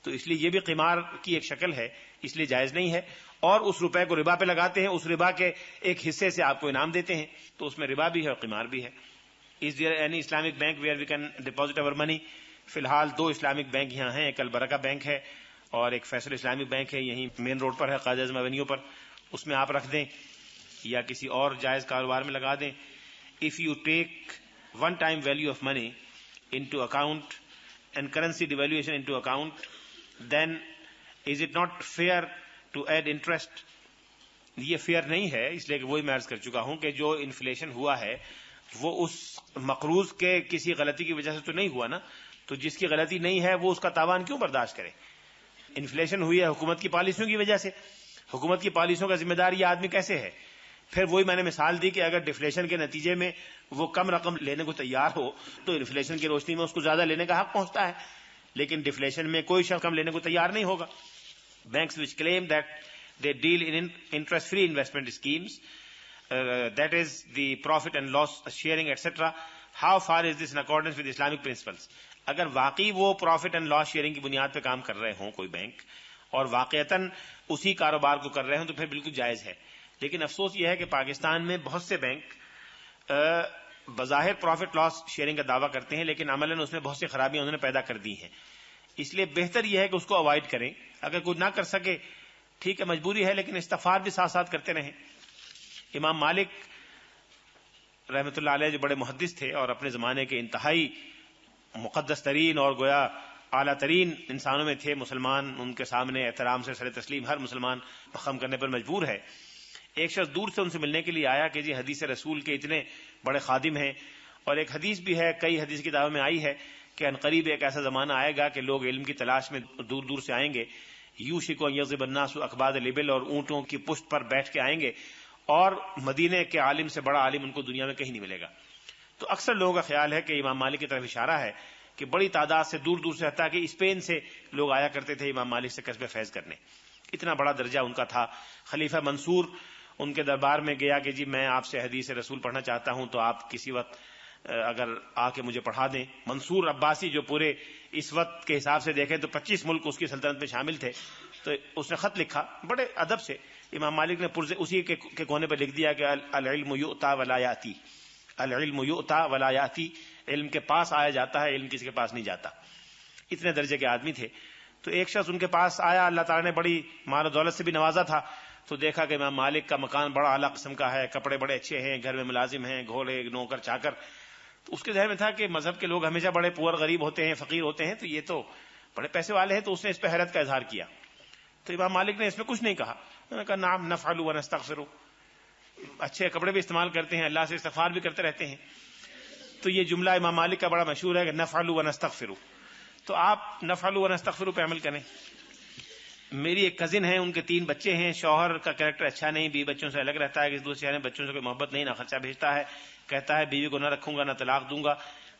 تو اس لیے یہ بھی قمار کی ایک شکل ہے، اس لیے جائز نہیں ہے. اور اس روپے کو ربا پہ لگاتے ہیں، اس ربا کے ایک حصے سے آپ کو انعام دیتے ہیں، تو اس میں ربا بھی ہے اور قمار بھی ہے. Is there any Islamic bank where we can deposit our money? فی الحال 2 اسلامک بینک یہاں ہیں، ایک البرکہ بینک ہے اور ایک فیصل اسلامک بینک ہے، یہیں مین روڈ پر ہے، قائد اعظم ایونیو پر. اس میں آپ رکھ دیں یا کسی اور جائز کاروبار میں لگا دیں. If you take one time value of money into account and currency devaluation into account then is it not fair to add interest? یہ فیئر نہیں ہے، اس لیے کہ وہی میں عرض کر چکا ہوں کہ جو انفلیشن ہوا ہے وہ اس مقروض کے کسی غلطی کی وجہ سے تو نہیں ہوا نا. تو جس کی غلطی نہیں ہے وہ اس کا تاوان کیوں برداشت کرے؟ انفلیشن ہوئی ہے حکومت کی پالیسیوں کی وجہ سے، حکومت کی پالیسیوں کا ذمہ دار یہ آدمی کیسے ہے؟ پھر وہی میں نے مثال دی کہ اگر ڈفلیشن کے نتیجے میں وہ کم رقم لینے کو تیار ہو تو انفلیشن کی روشنی میں اس کو زیادہ لینے کا حق پہنچتا ہے، لیکن ڈفلیشن میں کوئی شخص کم لینے کو تیار نہیں ہوگا. Banks which claim that they deal in interest free investment schemes, that is the profit and loss sharing etc. How far is this in accordance with Islamic principles? اگر واقعی وہ پروفٹ اینڈ لاس شیئرنگ کی بنیاد پہ کام کر رہے ہوں کوئی بینک اور واقعتاً اسی کاروبار کو کر رہے ہوں تو پھر بالکل جائز ہے. لیکن افسوس یہ ہے کہ پاکستان میں بہت سے بینک بظاہر پروفٹ لاس شیئرنگ کا دعویٰ کرتے ہیں لیکن عملاً اس میں بہت سی خرابیاں انہوں نے پیدا کر دی ہیں. اس لیے بہتر یہ ہے کہ اس کو اوائڈ کریں. اگر کوئی نہ کر سکے ٹھیک ہے، مجبوری ہے، لیکن استغفار بھی ساتھ ساتھ کرتے رہیں. امام مالک رحمۃ اللہ علیہ جو بڑے محدث تھے اور اپنے زمانے کے انتہائی مقدس ترین اور گویا اعلیٰ ترین انسانوں میں تھے، مسلمان ان کے سامنے احترام سے سر تسلیم ہر مسلمان خم کرنے پر مجبور ہے. ایک شخص دور سے ان سے ملنے کے لیے آیا کہ جی حدیث رسول کے اتنے بڑے خادم ہیں، اور ایک حدیث بھی ہے، کئی حدیث کتابوں میں آئی ہے کہ عنقریب ایک ایسا زمانہ آئے گا کہ لوگ علم کی تلاش میں دور دور سے آئیں گے. یوشک ان یضرب الناس اکباد الابل، اور اونٹوں کی پشت پر بیٹھ کے آئیں گے، اور مدینے کے عالم سے بڑا عالم ان کو دنیا میں کہیں نہیں ملے گا. تو اکثر لوگوں کا خیال ہے کہ امام مالک کی طرف اشارہ ہے کہ بڑی تعداد سے دور دور سے، حتیٰ کہ اسپین سے لوگ آیا کرتے تھے امام مالک سے کسب فیض کرنے. اتنا بڑا درجہ ان کا تھا. خلیفہ منصور ان کے دربار میں گیا کہ جی میں آپ سے حدیث رسول پڑھنا چاہتا ہوں تو آپ کسی وقت اگر آ کے مجھے پڑھا دیں. منصور عباسی جو پورے اس وقت کے حساب سے دیکھیں تو 25 ملک اس کی سلطنت میں شامل تھے، تو اس نے خط لکھا بڑے ادب سے. امام مالک نے پرزے اسی کے کونے پہ لکھ دیا کہ العلم یؤتا ولا یاتی، العلم یؤتا ولا یاتی، علم کے پاس آیا جاتا ہے، علم کسی کے پاس نہیں جاتا. اتنے درجے کے آدمی تھے. تو ایک شخص ان کے پاس آیا، اللہ تعالیٰ نے بڑی مال و دولت سے بھی نوازا تھا، تو دیکھا کہ امام مالک کا مکان بڑا اعلیٰ قسم کا ہے، کپڑے بڑے اچھے ہیں، گھر میں ملازم ہیں، گھوڑے نوکر چاکر. تو اس کے ذہن میں تھا کہ مذہب کے لوگ ہمیشہ بڑے پور غریب ہوتے ہیں، فقیر ہوتے ہیں، تو یہ تو بڑے پیسے والے ہیں. تو اس نے اس پہ حیرت کا اظہار کیا. تو امام مالک نے اس میں کچھ نہیں کہا. انہوں نے کہا نعم نفعل ونستغفر، اچھے کپڑے بھی استعمال کرتے ہیں، اللہ سے استغفار بھی کرتے رہتے ہیں. تو یہ جملہ امام مالک کا بڑا مشہور ہے کہ نفعل ونستغفر. تو آپ نفعل ونستغفر پہ عمل کریں. میری ایک کزن ہے، ان کے 3 بچے ہیں، شوہر کا کریکٹر اچھا نہیں، بیوی بچوں سے الگ رہتا ہے، کسی دوسرے شہر میں بچوں سے کوئی محبت نہیں، نہ خرچہ بھیجتا ہے، کہتا ہے بیوی کو نہ رکھوں گا نہ طلاق دوں گا.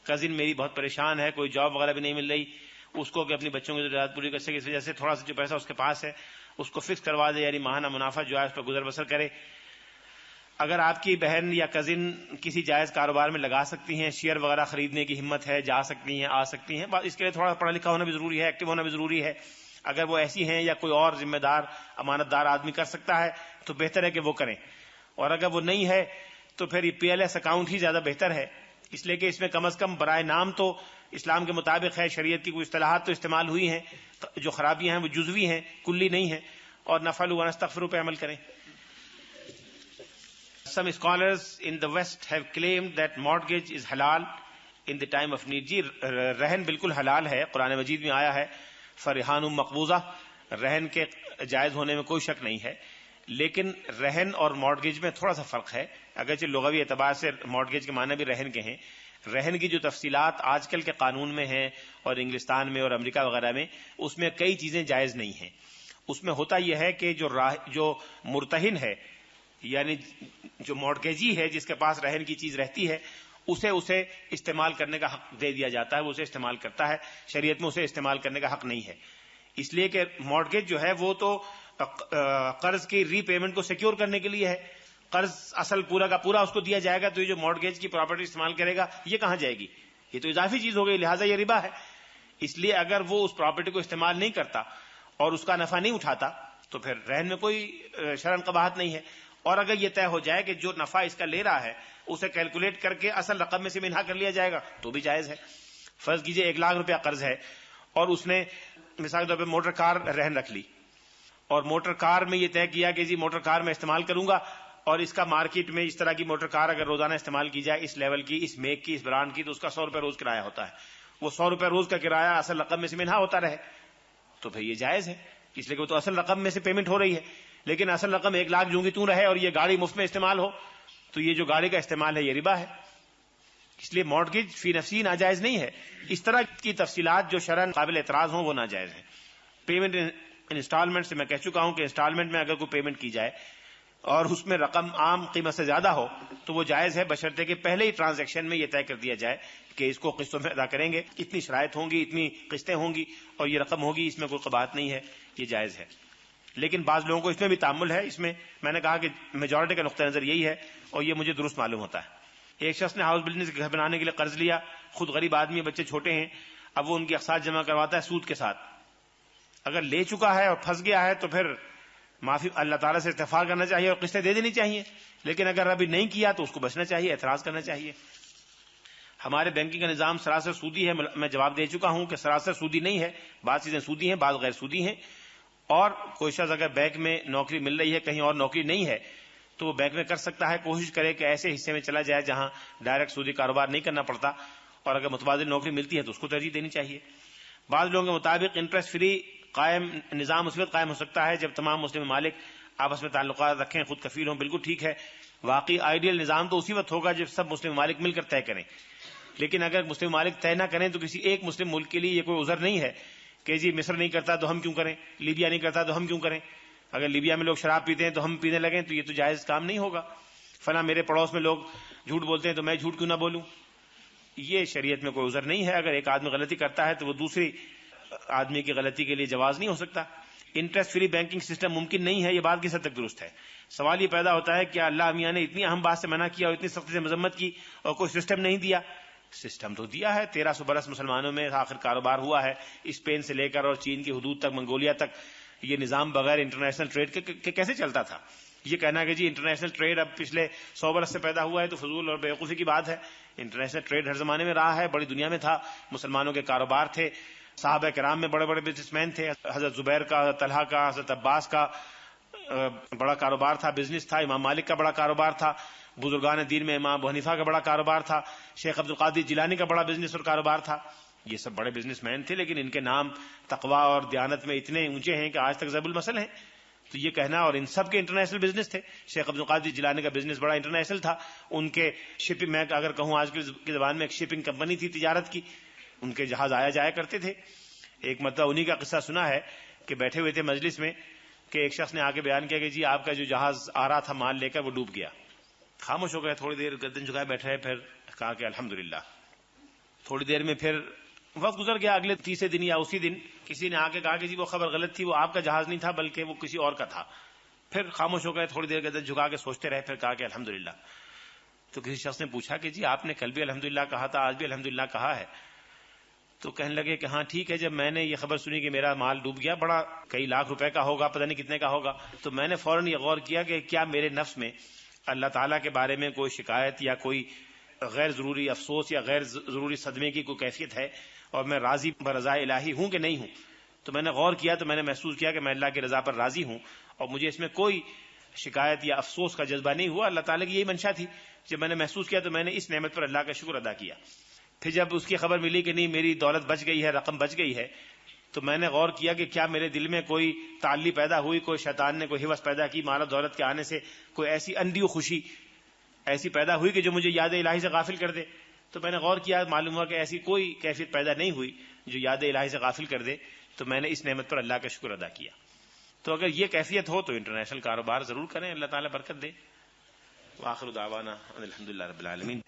کزن میری بہت پریشان ہے، کوئی جاب وغیرہ بھی نہیں مل رہی. اس کو کہ اپنی بچوں کی ضروریات پوری کر سکے، اس وجہ سے تھوڑا سا جو پیسہ اس کے پاس ہے اس کو فکس کروا دے، یعنی ماہانہ منافع جو ہے اس پر گزر بسر کرے۔ اگر آپ کی بہن یا کزن کسی جائز کاروبار میں لگا سکتی ہیں، شیئر وغیرہ خریدنے کی ہمت ہے، جا سکتی ہیں، آ سکتی ہیں، اس کے لیے تھوڑا پڑھا لکھا ہونا بھی ضروری ہے، ایکٹیو ہونا بھی ضروری ہے۔ اگر وہ ایسی ہیں یا کوئی اور ذمہ دار امانت دار آدمی کر سکتا ہے تو بہتر ہے کہ وہ کریں، اور اگر وہ نہیں ہے تو پھر یہ پی ایل ایس اکاؤنٹ ہی زیادہ بہتر ہے، اس لیے کہ اس میں کم از کم برائے نام تو اسلام کے مطابق ہے، شریعت کی کوئی اصطلاحات تو استعمال ہوئی ہیں، جو خرابیاں ہیں وہ جزوی ہیں، کلی نہیں ہیں، اور نفعلوا ونستغفروا پہ عمل کریں۔ Some scholars in the West have claimed that mortgage is halal in the time of need. جی رہن بالکل حلال ہے، قرآن مجید میں آیا ہے فرحان مقبوضہ، رہن کے جائز ہونے میں کوئی شک نہیں ہے، لیکن رہن اور مارٹگیج میں تھوڑا سا فرق ہے، اگرچہ لغوی اعتبار سے مارٹگیج کے معنی بھی رہن کے ہیں، رہن کی جو تفصیلات آج کل کے قانون میں ہیں اور انگلستان میں اور امریکہ وغیرہ میں، اس میں کئی چیزیں جائز نہیں ہیں۔ اس میں ہوتا یہ ہے کہ جو مرتہن ہے، یعنی جو مارٹگیجی ہے، جس کے پاس رہن کی چیز رہتی ہے، اسے استعمال کرنے کا حق دے دیا جاتا ہے، وہ اسے استعمال کرتا ہے، شریعت میں اسے استعمال کرنے کا حق نہیں ہے، اس لیے کہ مارٹگیج جو ہے وہ تو قرض کی ری پیمنٹ کو سیکیور کرنے کے لیے ہے، قرض اصل پورا کا پورا اس کو دیا جائے گا، تو یہ جو مارٹگیج کی پراپرٹی استعمال کرے گا یہ کہاں جائے گی؟ یہ تو اضافی چیز ہو گئی، لہٰذا یہ ربا ہے۔ اس لیے اگر وہ اس پراپرٹی کو استعمال نہیں کرتا اور اس کا نفع نہیں اٹھاتا تو پھر رہن میں کوئی شرعاً قباحت نہیں ہے، اور اگر یہ طے ہو جائے کہ جو نفع اس کا لے رہا ہے اسے کیلکولیٹ کر کے اصل رقم میں سے منہا کر لیا جائے گا تو بھی جائز ہے۔ فرض کیجئے 1,00,000 روپیہ قرض ہے اور اس نے مثال کے طور پہ موٹر کار رہن رکھ لی، اور موٹر کار میں یہ طے کیا کہ جی موٹر کار میں استعمال کروں گا، اور اس کا مارکیٹ میں اس طرح کی موٹر کار اگر روزانہ استعمال کی جائے، اس لیول کی، اس میک کی، اس برانڈ کی، تو اس کا 100 روپے روز کرایہ ہوتا ہے، وہ 100 روپے روز کا کرایہ اصل رقم میں سے منہا ہوتا رہے تو پھر یہ جائز ہے، اس لیے کہ وہ تو اصل رقم میں سے پیمنٹ ہو رہی ہے، لیکن اصل رقم 1,00,000 جوں گی توں رہے اور یہ گاڑی مفت میں استعمال ہو تو یہ جو گاڑی کا استعمال ہے یہ ربا ہے، اس لیے مارٹگیج فی نفسی ناجائز نہیں ہے۔ اس طرح کی تفصیلات جو شرعاً قابل اعتراض ہوں وہ ناجائز ہیں۔ پیمنٹ انسٹالمنٹ سے میں کہہ چکا ہوں کہ انسٹالمنٹ میں اگر کوئی پیمنٹ کی جائے اور اس میں رقم عام قیمت سے زیادہ ہو تو وہ جائز ہے، بشرطے کہ پہلے ہی ٹرانزیکشن میں یہ طے کر دیا جائے کہ اس کو قسطوں میں ادا کریں گے، اتنی شرائط ہوں گی، اتنی قسطیں ہوں گی اور یہ رقم ہوگی، اس میں کوئی قباحت نہیں ہے، یہ جائز ہے۔ لیکن بعض لوگوں کو اس میں بھی تعامل ہے، اس میں نے کہا کہ میجورٹی کا نقطہ نظر یہی ہے اور یہ مجھے درست معلوم ہوتا ہے۔ ایک شخص نے ہاؤس بلڈنگ سے گھر بنانے کے لیے قرض لیا، خود غریب آدمی، بچے چھوٹے ہیں، اب وہ ان کی اقساط جمع کرواتا ہے سود کے ساتھ، اگر لے چکا ہے اور پھنس گیا ہے تو پھر معافی اللہ تعالیٰ سے استغفار کرنا چاہیے اور قسطیں دے دینی چاہیے، لیکن اگر ابھی نہیں کیا تو اس کو بچنا چاہیے، اعتراض کرنا چاہیے۔ ہمارے بینکنگ کا نظام سراسر سودی ہے، میں جواب دے چکا ہوں کہ سراسر سودی نہیں ہے، بعض چیزیں سودی ہیں، بعض غیر سودی ہیں، اور کوئی شخص اگر بینک میں نوکری مل رہی ہے، کہیں اور نوکری نہیں ہے تو وہ بینک میں کر سکتا ہے، کوشش کرے کہ ایسے حصے میں چلا جائے جہاں ڈائریکٹ سودی کاروبار نہیں کرنا پڑتا، اور اگر متبادل نوکری ملتی ہے تو اس کو ترجیح دینی چاہیے۔ بعض لوگوں کے مطابق انٹرسٹ فری نظام اس وقت قائم ہو سکتا ہے جب تمام مسلم ممالک آپس میں تعلقات رکھیں، خود کفیل ہوں، بالکل ٹھیک ہے، واقعی آئیڈیل نظام تو اسی وقت ہوگا جب سب مسلم ممالک مل کر طے کریں، لیکن اگر مسلم ممالک طے نہ کریں تو کسی ایک مسلم ملک کے لیے یہ کوئی عذر نہیں ہے کہ جی مصر نہیں کرتا تو ہم کیوں کریں، لیبیا نہیں کرتا تو ہم کیوں کریں، اگر لیبیا میں لوگ شراب پیتے ہیں تو ہم پینے لگیں تو یہ تو جائز کام نہیں ہوگا، فلاں میرے پڑوس میں لوگ جھوٹ بولتے ہیں تو میں جھوٹ کیوں نہ بولوں، یہ شریعت میں کوئی عذر نہیں ہے۔ اگر ایک آدمی غلطی کرتا ہے تو وہ دوسری آدمی کی غلطی کے لیے جواز نہیں ہو سکتا۔ انٹرسٹ فری بینکنگ سسٹم ممکن نہیں ہے، یہ بات کس حد تک درست ہے؟ سوال یہ پیدا ہوتا ہے کہ اللہ میاں نے اتنی اہم بات سے منع کیا اور اتنی سختی سے مذمت کی اور کوئی سسٹم نہیں دیا؟ سسٹم تو دیا ہے، 1300 برس مسلمانوں میں آخر کاروبار ہوا ہے، اسپین سے لے کر اور چین کی حدود تک، منگولیا تک، یہ نظام بغیر انٹرنیشنل ٹریڈ کے کیسے چلتا تھا؟ یہ کہنا کہ جی انٹرنیشنل ٹریڈ اب پچھلے 100 برس سے پیدا ہوا ہے تو فضول اور بیوقوفی کی بات ہے۔ انٹرنیشنل ٹریڈ ہر زمانے میں رہا ہے، بڑی دنیا میں تھا، مسلمانوں کے کاروبار تھے، صحابہ کرام میں بڑے بڑے بزنس مین تھے، حضرت زبیر کا، حضرت طلحہ کا، حضرت عباس کا بڑا کاروبار تھا، بزنس تھا، امام مالک کا بڑا کاروبار تھا، بزرگان دین میں امام ابو حنیفہ کا بڑا کاروبار تھا، شیخ عبد القادر جیلانی کا بڑا بزنس اور کاروبار تھا، یہ سب بڑے بزنس مین تھے، لیکن ان کے نام تقویٰ اور دیانت میں اتنے اونچے ہیں کہ آج تک ضرب المثل ہیں، تو یہ کہنا، اور ان سب کے انٹرنیشنل بزنس تھے، شیخ عبد القادر جیلانی کا بزنس بڑا انٹرنیشنل تھا، ان کے شپنگ، میں اگر کہوں آج کی زبان میں ایک شپنگ کمپنی تھی تجارت کی، ان کے جہاز آیا جایا کرتے تھے۔ ایک مرتبہ انہی کا قصہ سنا ہے کہ بیٹھے ہوئے تھے مجلس میں کہ ایک شخص نے آ کے بیان کیا کہ جی آپ کا جو جہاز آ رہا تھا مال لے کر وہ ڈوب گیا، خاموش ہو گئے، تھوڑی دیر گردن جھکائے بیٹھے، پھر کہا کہ الحمدللہ، تھوڑی دیر میں پھر وقت گزر گیا، اگلے تیسرے دن یا اسی دن کسی نے آ کے کہا کہ جی وہ خبر غلط تھی، وہ آپ کا جہاز نہیں تھا بلکہ وہ کسی اور کا تھا. پھر خاموش ہو گئے، تھوڑی دیر کے اندر جھکا کے سوچتے رہے، پھر کہا کہ الحمدللہ. تو کسی شخص نے پوچھا کہ جی آپ نے کل بھی الحمدللہ کہا تھا، آج بھی الحمدللہ کہا ہے. تو کہنے لگے کہ ہاں ٹھیک ہے، جب میں نے یہ خبر سنی کہ میرا مال ڈوب گیا، بڑا کئی لاکھ روپے کا ہوگا، پتہ نہیں کتنے کا ہوگا، تو میں نے فوراً یہ غور کیا کہ کیا میرے نفس میں اللہ تعالیٰ کے بارے میں کوئی شکایت یا کوئی غیر ضروری افسوس یا غیر ضروری صدمے کی کوئی کیفیت ہے، اور میں راضی برضا الہی ہوں کہ نہیں ہوں. تو میں نے غور کیا تو میں نے محسوس کیا کہ میں اللہ کی رضا پر راضی ہوں، اور مجھے اس میں کوئی شکایت یا افسوس کا جذبہ نہیں ہوا. اللہ تعالیٰ کی یہی منشا تھی. جب میں نے محسوس کیا تو میں نے اس نعمت پر اللہ کا شکر ادا کیا. پھر جب اس کی خبر ملی کہ نہیں میری دولت بچ گئی ہے، رقم بچ گئی ہے، تو میں نے غور کیا کہ کیا میرے دل میں کوئی تعلی پیدا ہوئی، کوئی شیطان نے کوئی ہوس پیدا کی، مال و دولت کے آنے سے کوئی ایسی اندھی خوشی ایسی پیدا ہوئی کہ جو مجھے یاد الہی سے غافل کر دے. تو میں نے غور کیا، معلوم ہوا کہ ایسی کوئی کیفیت پیدا نہیں ہوئی جو یاد الہی سے غافل کر دے. تو میں نے اس نعمت پر اللہ کا شکر ادا کیا. تو اگر یہ کیفیت ہو تو انٹرنیشنل کاروبار ضرور کریں، اللہ تعالیٰ برکت دے. وآخر دعوانا الحمدللہ رب العالمین.